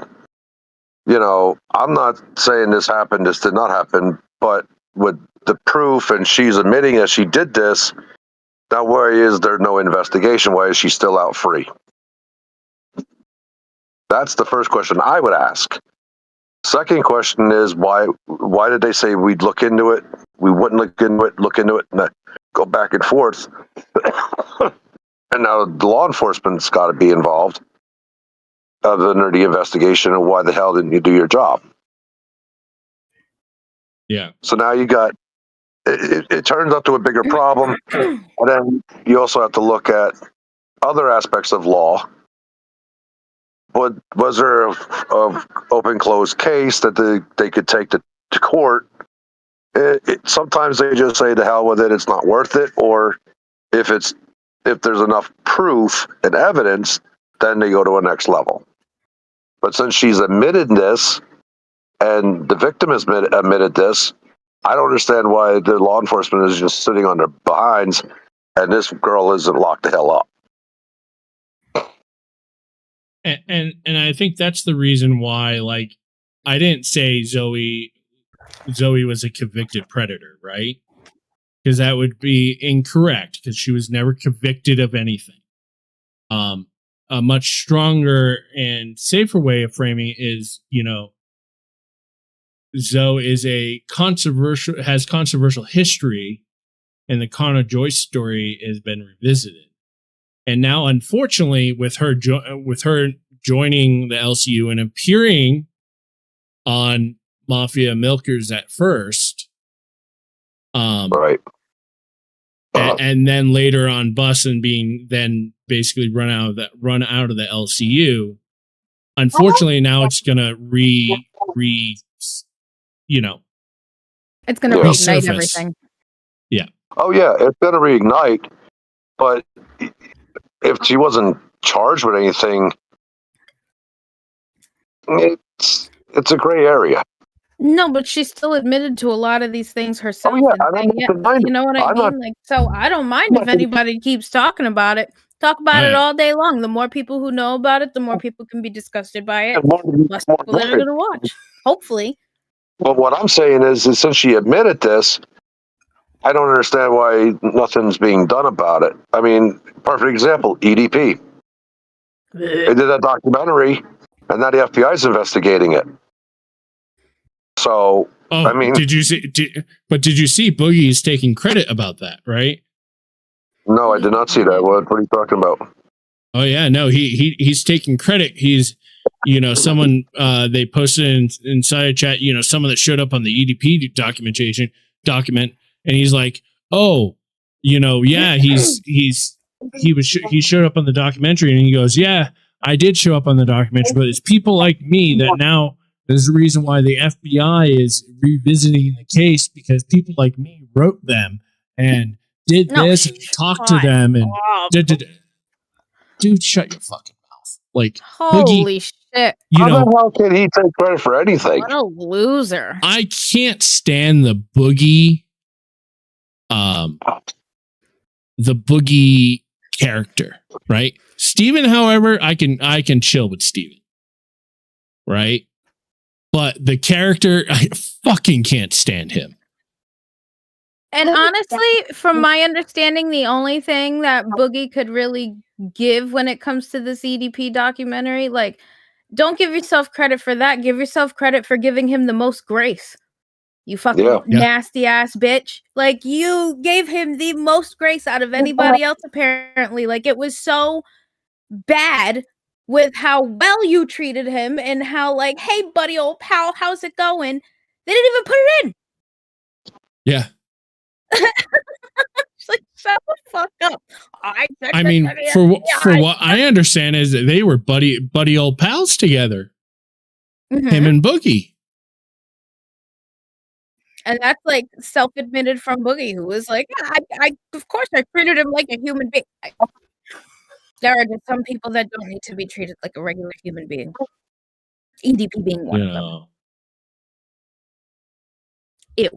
you know, I'm not saying this happened, this did not happen, but with the proof and she's admitting that she did this, now why is there no investigation? Why is she still out free? That's the first question I would ask. Second question is why did they say we'd look into it? We wouldn't look into it, and go back and forth. And now the law enforcement's got to be involved under the investigation of why the hell didn't you do your job? Yeah. So now you got, it turns out to a bigger problem. And then you also have to look at other aspects of law. But was there a open closed case that they could take to court? Sometimes they just say to hell with it, it's not worth it. Or if there's enough proof and evidence, then they go to a next level. But since she's admitted this and the victim has admitted this, I don't understand why the law enforcement is just sitting on their behinds and this girl isn't locked the hell up. And I think that's the reason why, like, I didn't say Zoe was a convicted predator, right? Because that would be incorrect, because she was never convicted of anything. A much stronger and safer way of framing is, you know, Zoe is has controversial history, and the Connor Joyce story has been revisited. And now, unfortunately, with her joining the LCU and appearing on Mafia Milkers at first, right, and then later on Bus and being then basically run out of the LCU. Unfortunately, now it's gonna you know, it's gonna reignite everything. Yeah. Oh yeah, it's gonna reignite. But if she wasn't charged with anything, it's a gray area. No, but she still admitted to a lot of these things herself. Oh, yeah, you know what I mean? Like, so I don't mind if anybody keeps talking about it. Talk about it all day long. The more people who know about it, the more people can be disgusted by it. Less people that are going to watch. Hopefully. But what I'm saying is since she admitted this, I don't understand why nothing's being done about it. I mean, perfect example, EDP. They did that documentary, and now the FBI's investigating it. So, I mean, did you see Boogie's taking credit about that, right? No, I did not see that. What are you talking about? Oh yeah, no, he's taking credit. He's, you know, someone they posted inside a chat, you know, someone that showed up on the EDP document, and he's like, oh, you know, yeah, he showed up on the documentary, and he goes, yeah, I did show up on the documentary, but it's people like me that now there's a reason why the FBI is revisiting the case, because people like me wrote them and did this and talked to them and dude, shut your fucking mouth. Like, holy Boogie, shit. How the hell can he take credit for anything? What a loser. I can't stand the Boogie character, right? Steven, however, I can chill with Steven. Right? But the character, I fucking can't stand him. And honestly, from my understanding, the only thing that Boogie could really give when it comes to this EDP documentary, like, don't give yourself credit for that. Give yourself credit for giving him the most grace. You fucking nasty ass bitch. Like, you gave him the most grace out of anybody else, apparently. Like, it was so bad with how well you treated him and how, like, hey, buddy, old pal, how's it going? They didn't even put it in. Yeah. It's like, shut the fuck up. I mean, for what I understand is that they were buddy old pals together. Mm-hmm. Him and Boogie. And that's like self-admitted from Boogie, who was like, yeah, I of course I treated him like a human being. There are just some people that don't need to be treated like a regular human being. EDP being one of them. Ew.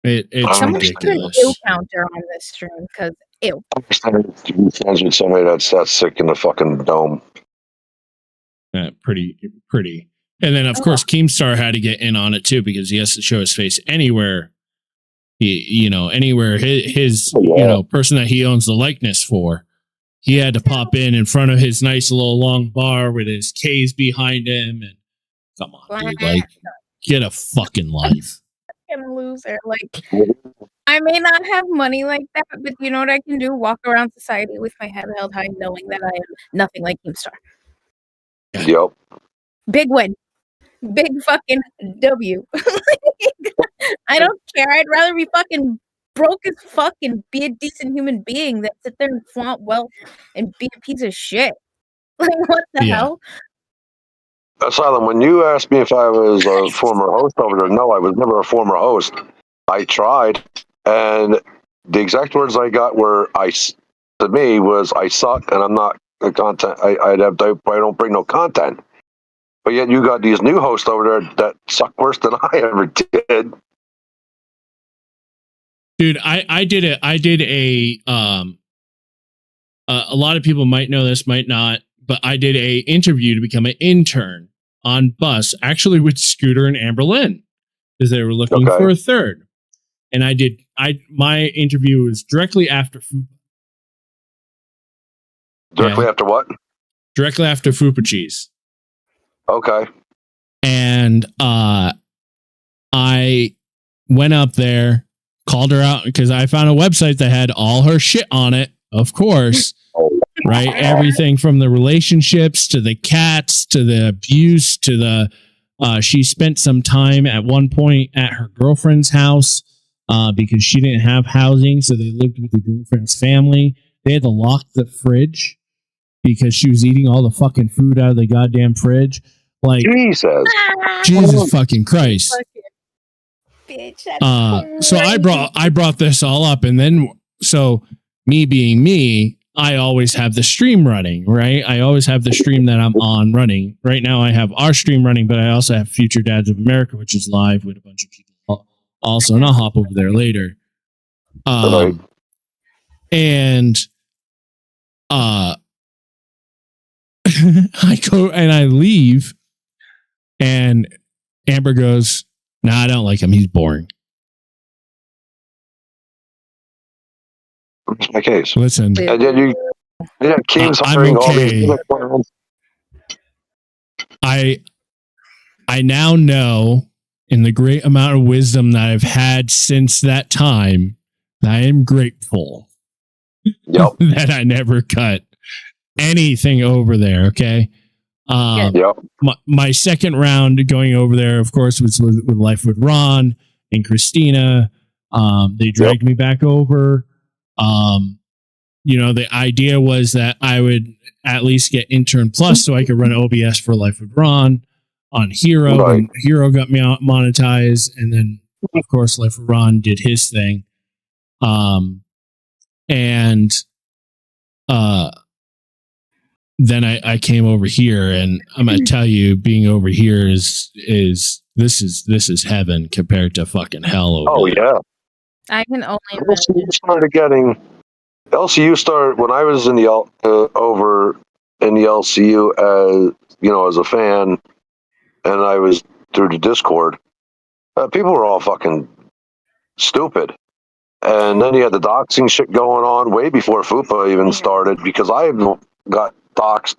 It's someone ridiculous. Should ew counter on this stream, because ew. I'm friends with somebody that's that sick in the fucking dome. Pretty. And then, of course, Keemstar had to get in on it too, because he has to show his face anywhere. Anywhere his person that he owns the likeness for. He had to pop in front of his nice little long bar with his K's behind him, and come on, dude, like, get a fucking life. Fucking loser. Like, I may not have money like that, but you know what I can do? Walk around society with my head held high, knowing that I am nothing like Keemstar. Yep. Big win. Big fucking W. I don't care. I'd rather be fucking broke as fuck and be a decent human being than sit there and flaunt wealth and be a piece of shit. Like, what the hell? Asylum, when you asked me if I was a former host over there, no, I was never a former host. I tried, and the exact words I got were, I suck, and I'm not the content. I don't bring no content. But yet you got these new hosts over there that suck worse than I ever did. Dude, I did a lot of people might know this, might not, but I did a interview to become an intern on Bus, actually with Scooter and Amber Lynn, because they were looking for a third. And my interview was directly after Fupa. Directly after what? Directly after Fupa Cheese. Okay. And I went up there, called her out, because I found a website that had all her shit on it, of course. Right? Everything from the relationships to the cats to the abuse to the she spent some time at one point at her girlfriend's house because she didn't have housing, so they lived with the girlfriend's family. They had to lock the fridge because she was eating all the fucking food out of the goddamn fridge. Like, Jesus fucking Christ. Bitch, so I brought this all up, and then so me being me, I always have the stream running, right? I always have the stream that I'm on running. Right now I have our stream running, but I also have Future Dads of America, which is live with a bunch of people also, and I'll hop over there later. And I go and I leave, and Amber goes, "Nah, I don't like him. He's boring." What's my case? Listen, and then you Keem's I'm okay. All I now know, in the great amount of wisdom that I've had since that time, that I am grateful that I never cut anything over there. Okay. My second round going over there, of course, was with Life with Ron and Christina. They dragged me back over. the idea was that I would at least get intern plus so I could run OBS for Life with Ron on Hero, Right. and Hero got me out monetized, and then of course Life with Ron did his thing. And then I came over here, and I'm gonna tell you, being over here is this is heaven compared to fucking hell over there. Yeah. I can only LCU started getting when I was in the over in the LCU as as a fan, and I was through the Discord. People were all fucking stupid, and then you had the doxing shit going on way before FUPA even started, because I got doxed.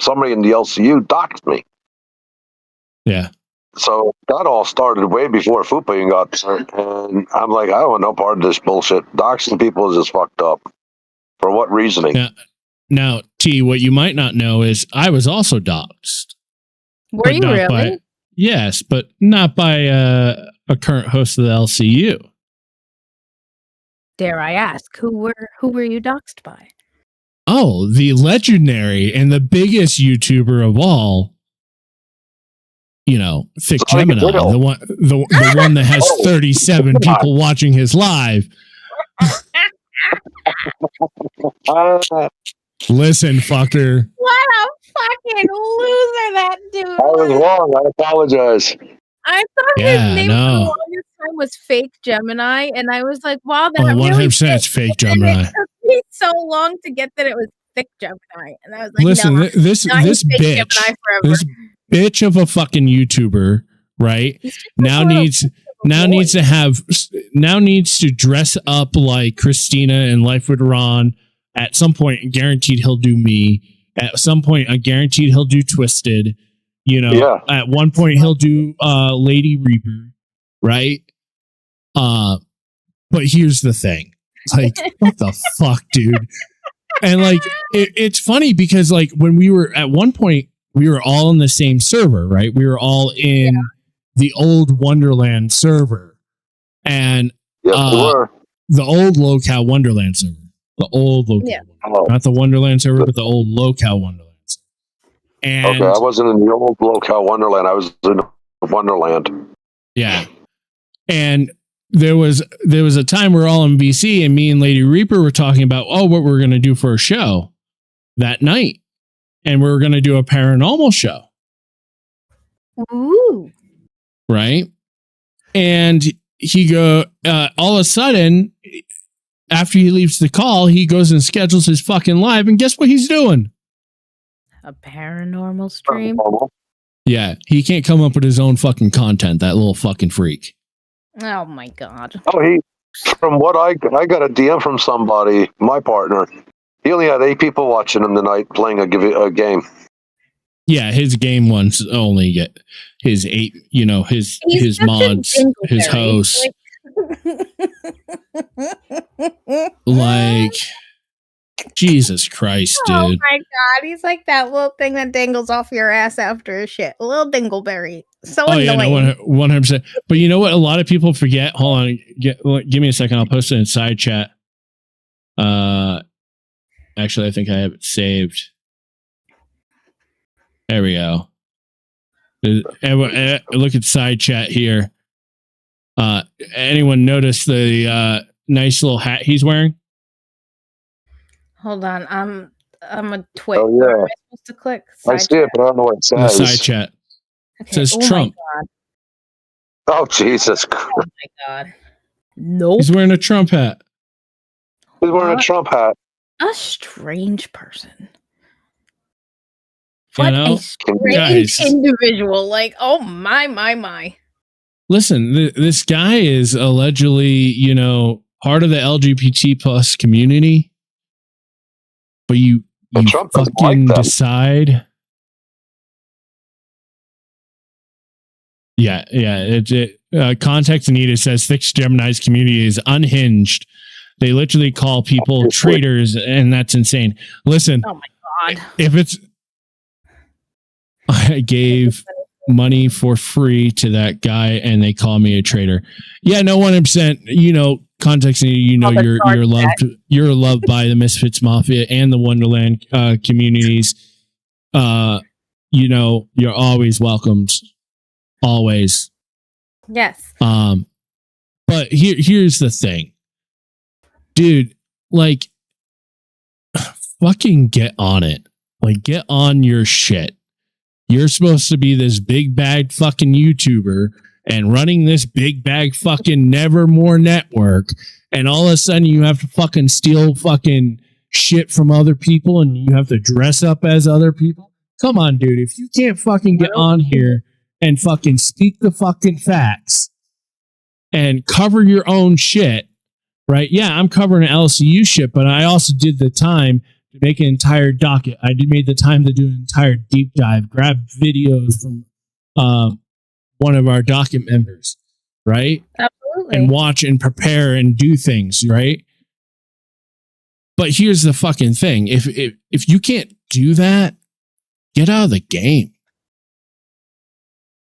Somebody in the LCU doxed me. Yeah. So that all started way before FUPA even got there, and I'm like, I don't want no part of this bullshit. Doxing people is just fucked up. For what reasoning? Now, T, what you might not know is I was also doxed. Were you really? Yes, but not by a current host of the LCU. Dare I ask, who were you doxed by? Oh, the legendary and the biggest YouTuber of all, Thick Gemini, the one that has 37 people watching his live. Listen, fucker. What a fucking loser that dude I was wrong. I apologize. I thought his name for the longest time was Fake Gemini, and I was like, wow, that really 100% it's Fake Gemini. It took me so long to get that it was Thick Gemini, and I was like, listen, no, this bitch of a fucking YouTuber, right? Now needs to dress up like Christina and Life with Ron. At some point, guaranteed he'll do me. At some point, I guaranteed he'll do Twisted. At one point he'll do Lady Reaper, right? But here's the thing. Like, what the fuck, dude? And like it's funny because like when we were at one point, we were all in the same server, right? We were all in the old Wonderland server. And we were. The old Lolcow Wonderland server. The old Lolcow. Not the Wonderland server, but the old Lolcow Wonderland. And I wasn't in the old Lolcow Wonderland. I was in Wonderland. Yeah. And there was a time we were all in VC, and me and Lady Reaper were talking about, what we're going to do for a show that night. And we were going to do a paranormal show. Ooh. Right. And all of a sudden, after he leaves the call, he goes and schedules his fucking live. And guess what he's doing? A paranormal stream? Yeah. He can't come up with his own fucking content, that little fucking freak. Oh my God. From what I got a DM from somebody, my partner, he only had 8 people watching him tonight playing a game. Yeah, his game ones only get his 8, his mods, his hosts. Like, Jesus Christ, dude. Oh my God, he's like that little thing that dangles off your ass after a shit. A little dingleberry. So annoying. Yeah, no, 100%. But you know what? A lot of people forget. Hold on, give me a second. I'll post it in side chat. Actually, I think I have it saved. There we go. Look at side chat here. Anyone notice the nice little hat he's wearing? Hold on, I'm a twit. Oh yeah. Where am I supposed to click? I see it, but I don't know what it says. The side chat. Okay. It says Trump. Oh Jesus Christ. Oh my God. Nope. He's wearing a Trump hat. He's wearing a Trump hat. A strange person. You What know? a strange individual. Like, oh my. Listen, this guy is allegedly, part of the LGBT plus community, but you fucking decide. Yeah. Context needed says Thick Gemini's community is unhinged. They literally call people traitors, and that's insane. Listen, oh my God. if it's, I gave money for free to that guy and they call me a traitor. Yeah, no, 100%. You know, context, you know, you're loved by the Misfits Mafia and the Wonderland communities. You know, you're always welcomed. Always. Yes. But here's the thing. Dude, like, fucking get on it. Like, get on your shit. You're supposed to be this big bag fucking YouTuber and running this big bag fucking Nevermore network. And all of a sudden you have to fucking steal fucking shit from other people and you have to dress up as other people. Come on, dude. If you can't fucking get on here and fucking speak the fucking facts and cover your own shit, right? Yeah, I'm covering LCU shit, but I also did the time to make an entire docket. I made the time to do an entire deep dive, grab videos from one of our docket members, right? Absolutely. And watch and prepare and do things, right? But here's the fucking thing. If you can't do that, get out of the game.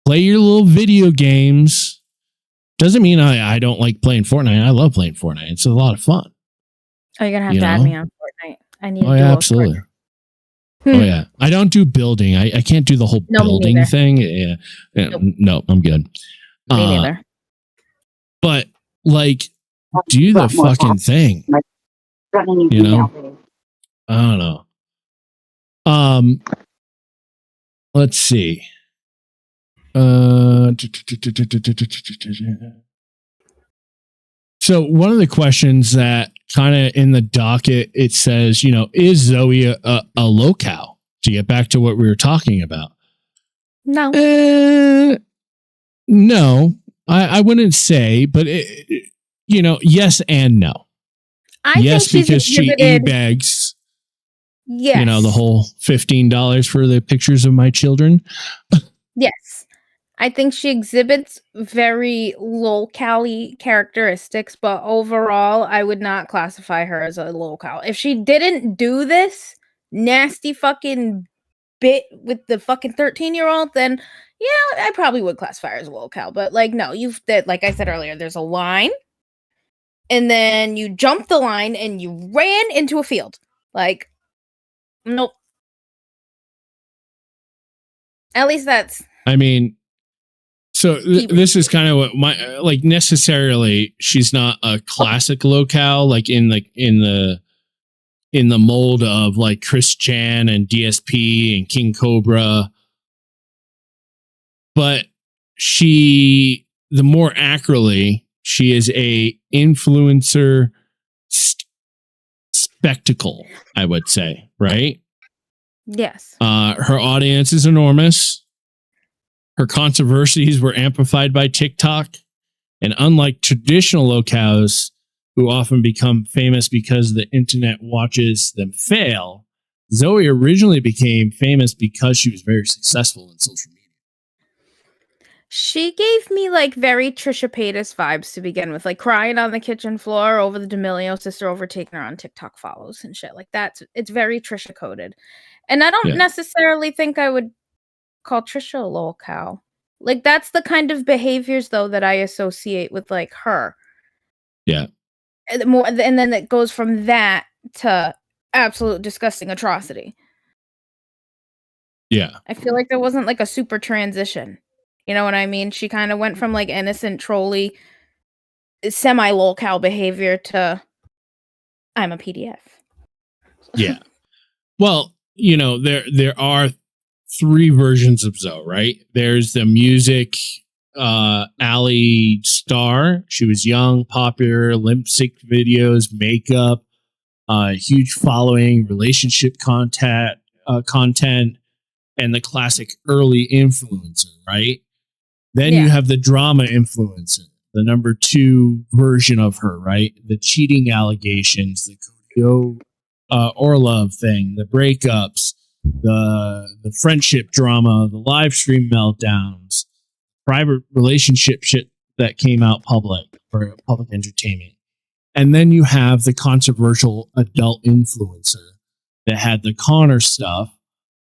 Play your little video games. Doesn't mean I don't like playing Fortnite. I love playing Fortnite. It's a lot of fun. Oh, you're going to have to add me on Fortnite. I need Oh, yeah, absolutely. Oh, yeah. I don't do building. I can't do the whole building thing. Yeah. Nope. No, I'm good. Me neither. But, like, do the fucking thing. You know? I don't know. Let's see. So one of the questions that kind of in the docket, it says, you know, is Zoe a Lolcow? To get back to what we were talking about. No. No, I wouldn't say, but you know, yes and no. Yes, because she e-bags. Yes. You know, the whole $15 for the pictures of my children. Yes. I think she exhibits very Lolcow-y characteristics, but overall, I would not classify her as a Lolcow. If she didn't do this nasty fucking bit with the fucking 13-year-old, then yeah, I probably would classify her as a Lolcow. But like, no, like I said earlier, there's a line, and then you jump the line and you ran into a field. Like, nope. At least that's. I mean. So this is kind of what my like necessarily she's not a classic Lolcow like in the mold of like Chris Chan and DSP and King Cobra, but the more accurately she is a influencer spectacle, I would say, right? Yes. Her audience is enormous. Her controversies were amplified by TikTok. And unlike traditional Lolcows, who often become famous because the internet watches them fail, Zoe originally became famous because she was very successful in social media. She gave me like very Trisha Paytas vibes to begin with, like crying on the kitchen floor over the D'Amelio sister overtaking her on TikTok follows and shit like that. It's very Trisha coded. And I don't necessarily think I would call Trisha a Lolcow. Like that's the kind of behaviors though that I associate with like her. Yeah. And then it goes from that to absolute disgusting atrocity. Yeah. I feel like there wasn't like a super transition. You know what I mean? She kind of went from like innocent trolly semi Lolcow behavior to I'm a PDF. Yeah. Well, you know, there are 3 versions of Zoe, right? There's the music alley star. She was young, popular, limp sync videos, makeup, huge following, relationship content, and the classic early influencer, right? Then you have the drama influencer, the number 2 version of her, right? The cheating allegations, the Cody Orlove thing, the breakups, the friendship drama, the live stream meltdowns, private relationship shit that came out public for public entertainment. And then you have the controversial adult influencer that had the Connor stuff,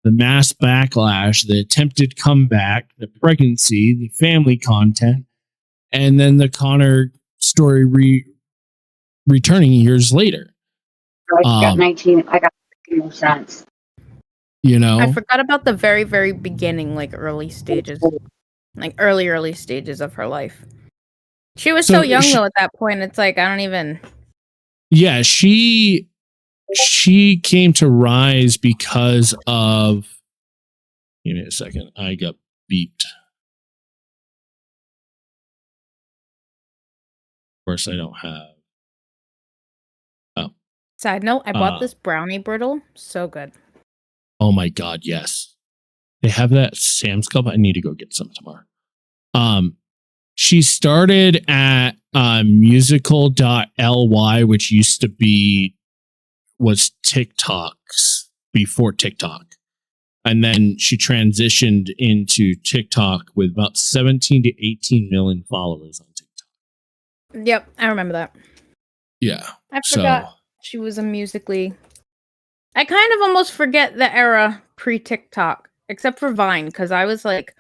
the mass backlash, the attempted comeback, the pregnancy, the family content, and then the Connor story returning years later. I got 19 more cents. You know, I forgot about the very, very beginning, like early stages, like early stages of her life. She was so young though at that point. It's like I don't even. Yeah, she came to rise because of. Give me a second. I got beeped. Of course, I don't have. Oh. Side note: I bought this brownie brittle. So good. Oh my god! Yes, they have that at Sam's Club. I need to go get some tomorrow. She started at musical.ly, which used to was TikTok's before TikTok. And then she transitioned into TikTok with about 17 to 18 million followers on TikTok. Yep, I remember that. Yeah. I forgot she was a Musical.ly. I kind of almost forget the era pre-TikTok, except for Vine, because I was like,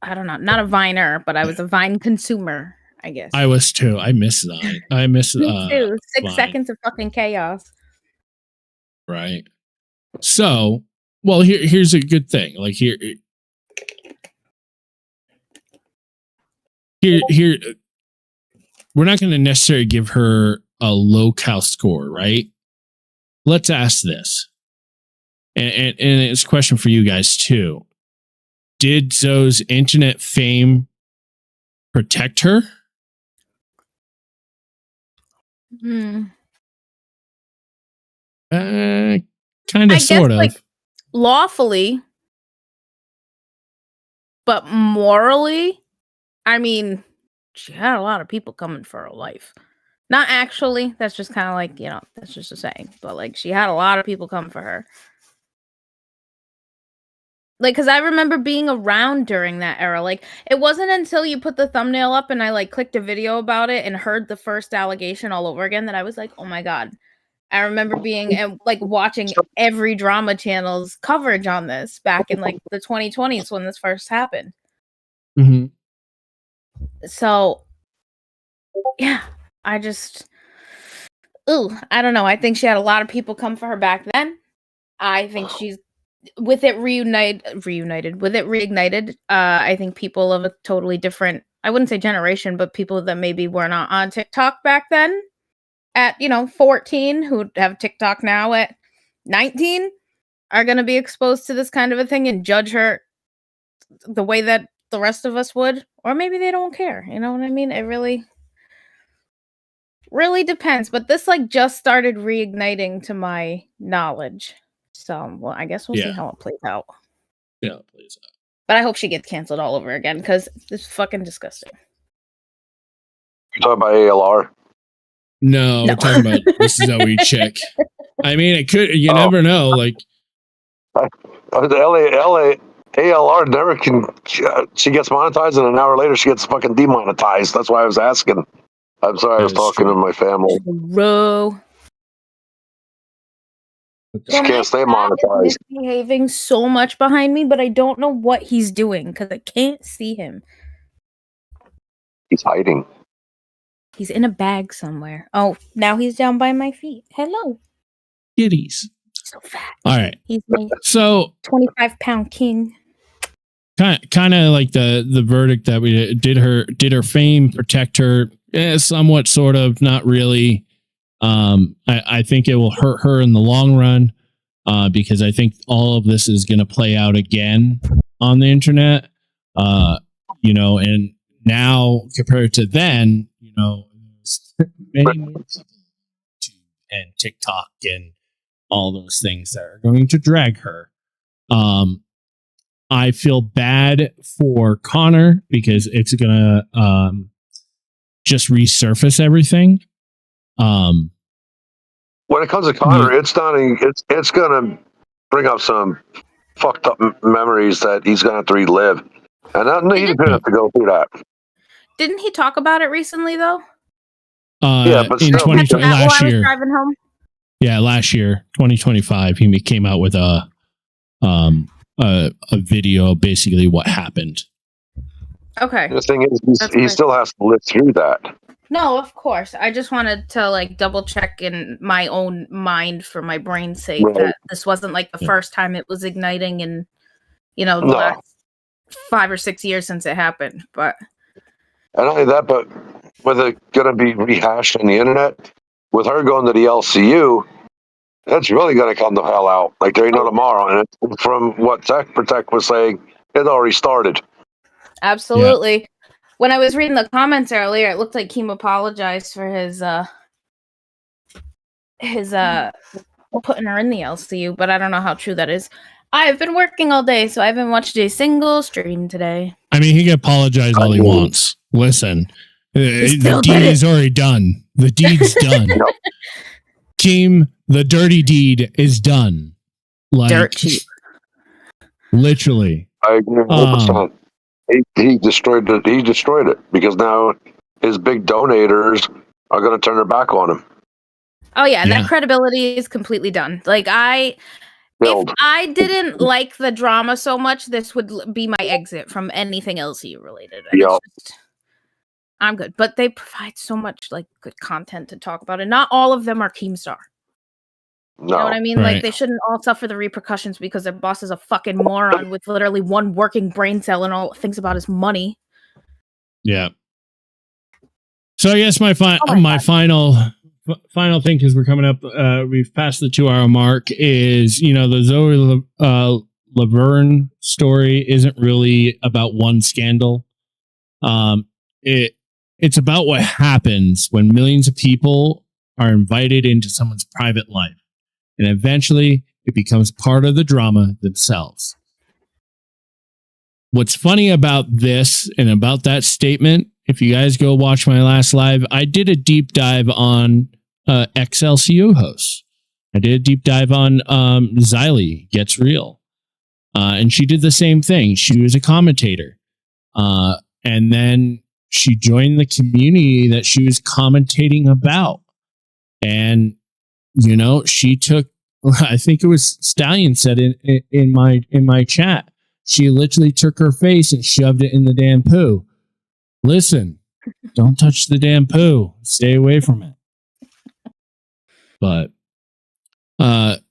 I don't know, not a Viner, but I was a Vine consumer, I guess. I was too. I miss Vine. I miss Me too. 6 Vine. seconds of fucking chaos. Right. So, well, here's a good thing. Like here, we're not going to necessarily give her a Lolcow score, right? Let's ask this, and it's a question for you guys too. Did Zoe's internet fame protect her? Kind of, sort of. Like, lawfully, but morally, I mean, she had a lot of people coming for her life. Not actually. That's just kind of like, you know, that's just a saying. But like, she had a lot of people come for her. Like, because I remember being around during that era. Like, it wasn't until you put the thumbnail up and I, like, clicked a video about it and heard the first allegation all over again that I was like, oh my God. I remember being, and like, watching every drama channel's coverage on this back in, like, the 2020s when this first happened. Mm-hmm. So, yeah, I just, I don't know. I think she had a lot of people come for her back then. I think she's, with it reignited, I think people of a totally different, I wouldn't say generation, but people that maybe were not on TikTok back then at, 14, who have TikTok now at 19, are going to be exposed to this kind of a thing and judge her the way that the rest of us would, or maybe they don't care. You know what I mean? It really depends. But this like just started reigniting to my knowledge. So, well, I guess we'll see how it plays out. Yeah, it plays out. But I hope she gets canceled all over again because it's fucking disgusting. You talking about ALR? No, we're talking about this Zoe chick. I mean, it could. You never know. Like the ALR never can. She gets monetized, and an hour later she gets fucking demonetized. That's why I was asking. I'm sorry, I was talking to my family. Bro. She can't stay monetized. Misbehaving so much behind me, but I don't know what he's doing because I can't see him. He's hiding. He's in a bag somewhere. Oh, now he's down by my feet. Hello. Kitties. So fat. All right. He's my 25-pound king. Kind of like the verdict that we did her fame protect her? Somewhat, sort of, not really. I think it will hurt her in the long run because I think all of this is going to play out again on the internet. And now compared to then, there's many more people and TikTok and all those things that are going to drag her. I feel bad for Connor because it's gonna just resurface everything. When it comes to Connor, it's gonna bring up some fucked up memories that he's gonna have to relive, and he's gonna have to go through that. Didn't he talk about it recently though? Yeah, but in 2020 last year. Driving home. Yeah, last year, 2025, he came out with a a video of basically what happened. Okay. The thing is, he still has to live through that. No, of course. I just wanted to like double check in my own mind for my brain's sake that this wasn't like the first time it was igniting in, the last 5 or 6 years since it happened. But not only that, but with it going to be rehashed on the internet, with her going to the LCU, that's really going to come the hell out. Like there ain't no tomorrow. And from what Tech Protect was saying, it already started. Absolutely. Yeah. When I was reading the comments earlier, it looked like Keem apologized for his putting her in the LCU, but I don't know how true that is. I've been working all day, so I haven't watched a single stream today. I mean, he can apologize all he wants. Listen, the deed is already done. The deed's done. Keem, the dirty deed is done. Like, dirt cheap. Literally. I agree 100%. He destroyed it. He destroyed it because now his big donators are going to turn their back on him. Oh yeah, and that credibility is completely done. Like if I didn't like the drama so much, this would be my exit from anything LCU related. And I'm good, but they provide so much like good content to talk about, and not all of them are Keemstar. You know what I mean? Right. Like they shouldn't all suffer the repercussions because their boss is a fucking moron with literally one working brain cell and all thinks about his money. Yeah. So I guess my final thing, because we're coming up, we've passed the 2-hour mark, is the Zoe LaVerne story isn't really about one scandal. It's about what happens when millions of people are invited into someone's private life. And eventually it becomes part of the drama themselves. What's funny about this and about that statement, if you guys go watch my last live, I did a deep dive on ex-LCU hosts. I did a deep dive on Zily Gets Real. And she did the same thing. She was a commentator. And then she joined the community that she was commentating about. And she took, I think it was Stallion said in my chat, she literally took her face and shoved it in the damn poo. Listen, don't touch the damn poo. Stay away from it. But,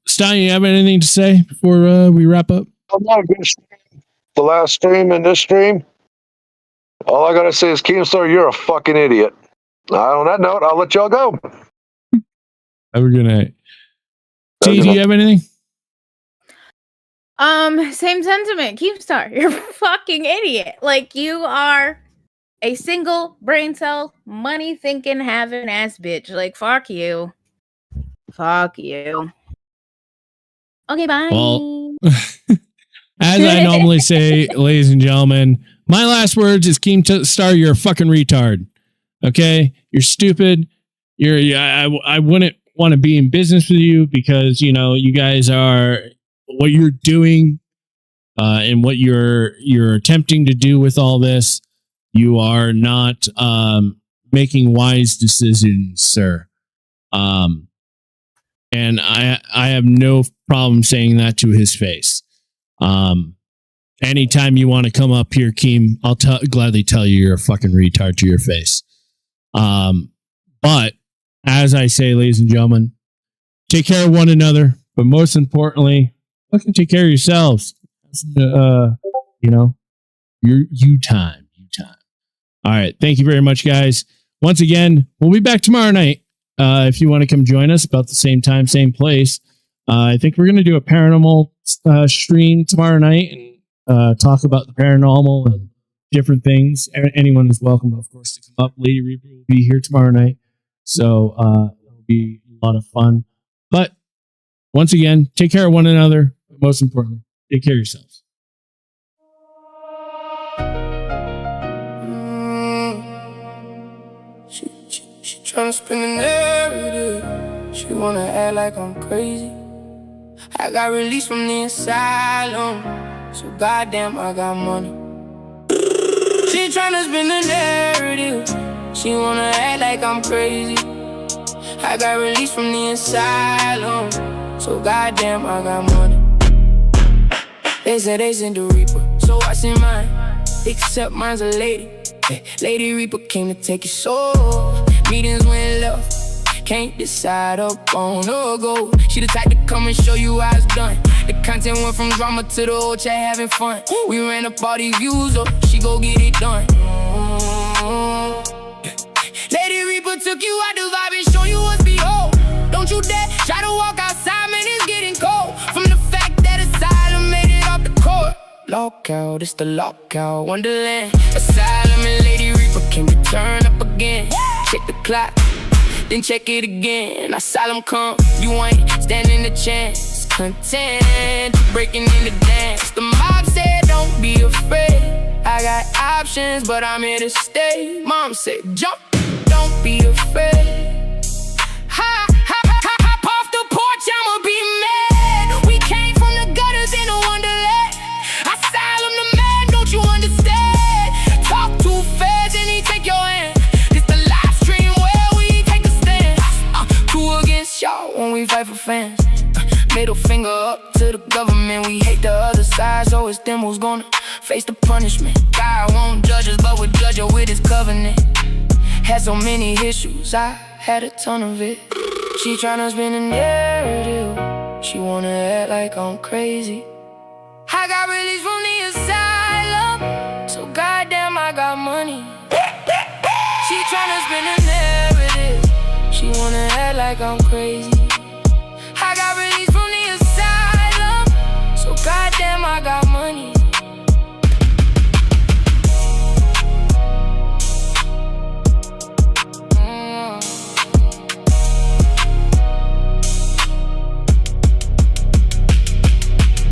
Stallion, you have anything to say before we wrap up? I'm not going to the last stream and this stream. All I got to say is, Keemstar, you're a fucking idiot. On that note, I'll let y'all go. Have a good night. T, do you have anything? Same sentiment. Keemstar, you're a fucking idiot. Like, you are a single brain cell, money thinking, having ass bitch. Like, fuck you. Fuck you. Okay, bye. Well, as I normally say, ladies and gentlemen, my last words is Keemstar, you're a fucking retard. Okay? You're stupid. I wouldn't want to be in business with you because you guys are what you're doing and what you're attempting to do with all this. You are not making wise decisions, sir. And I have no problem saying that to his face. Anytime you want to come up here, Keem, I'll gladly tell you you're a fucking retard to your face. But as I say, ladies and gentlemen, take care of one another, but most importantly, fucking take care of yourselves. You time. All right. Thank you very much, guys. Once again, we'll be back tomorrow night. If you want to come join us about the same time, same place. I think we're going to do a paranormal stream tomorrow night and talk about the paranormal and different things. Anyone is welcome, of course, to come up. Lady Reaper will be here tomorrow night. So it'll be a lot of fun. But once again, take care of one another. But most importantly, take care of yourselves. She tryna spin the narrative. She wanna act like I'm crazy. I got released from the asylum, so goddamn I got money. She tryna spin the narrative. She wanna act like I'm crazy. I got released from the asylum, so goddamn I got money. They said they sent the Reaper, so I sent mine. Except mine's a lady. Hey, Lady Reaper came to take your soul. Meetings went left, can't decide up on or go. She the type to come and show you how it's done. The content went from drama to the old chat having fun. We ran up all these views up, she go get it done. Lady Reaper took you out the vibe and show you what's behold. Don't you dare try to walk outside, man, it's getting cold. From the fact that asylum made it off the court. Lolcow, this the Lolcow Wonderland. Asylum and Lady Reaper came to turn up again. Check the clock, then check it again. Asylum come, you ain't standing a chance. Content, breaking in the dance. The mob said don't be afraid. I got options, but I'm here to stay. Mom said jump, don't be afraid. Hop off the porch, I'ma be mad. We came from the gutters in a wonderland. Asylum the man, don't you understand? Talk too fast and he take your hand. This the live stream where we take a stand. Two against y'all when we fight for fans. Middle finger up to the government. We hate the other side, so it's them who's gonna face the punishment. God won't judge us, but we'll judge her with his covenant. Had so many issues, I had a ton of it. She tryna spin a narrative. She wanna act like I'm crazy. I got released from the asylum, so goddamn I got money. She tryna spin a narrative. She wanna act like I'm crazy. I got released from the asylum, so goddamn I got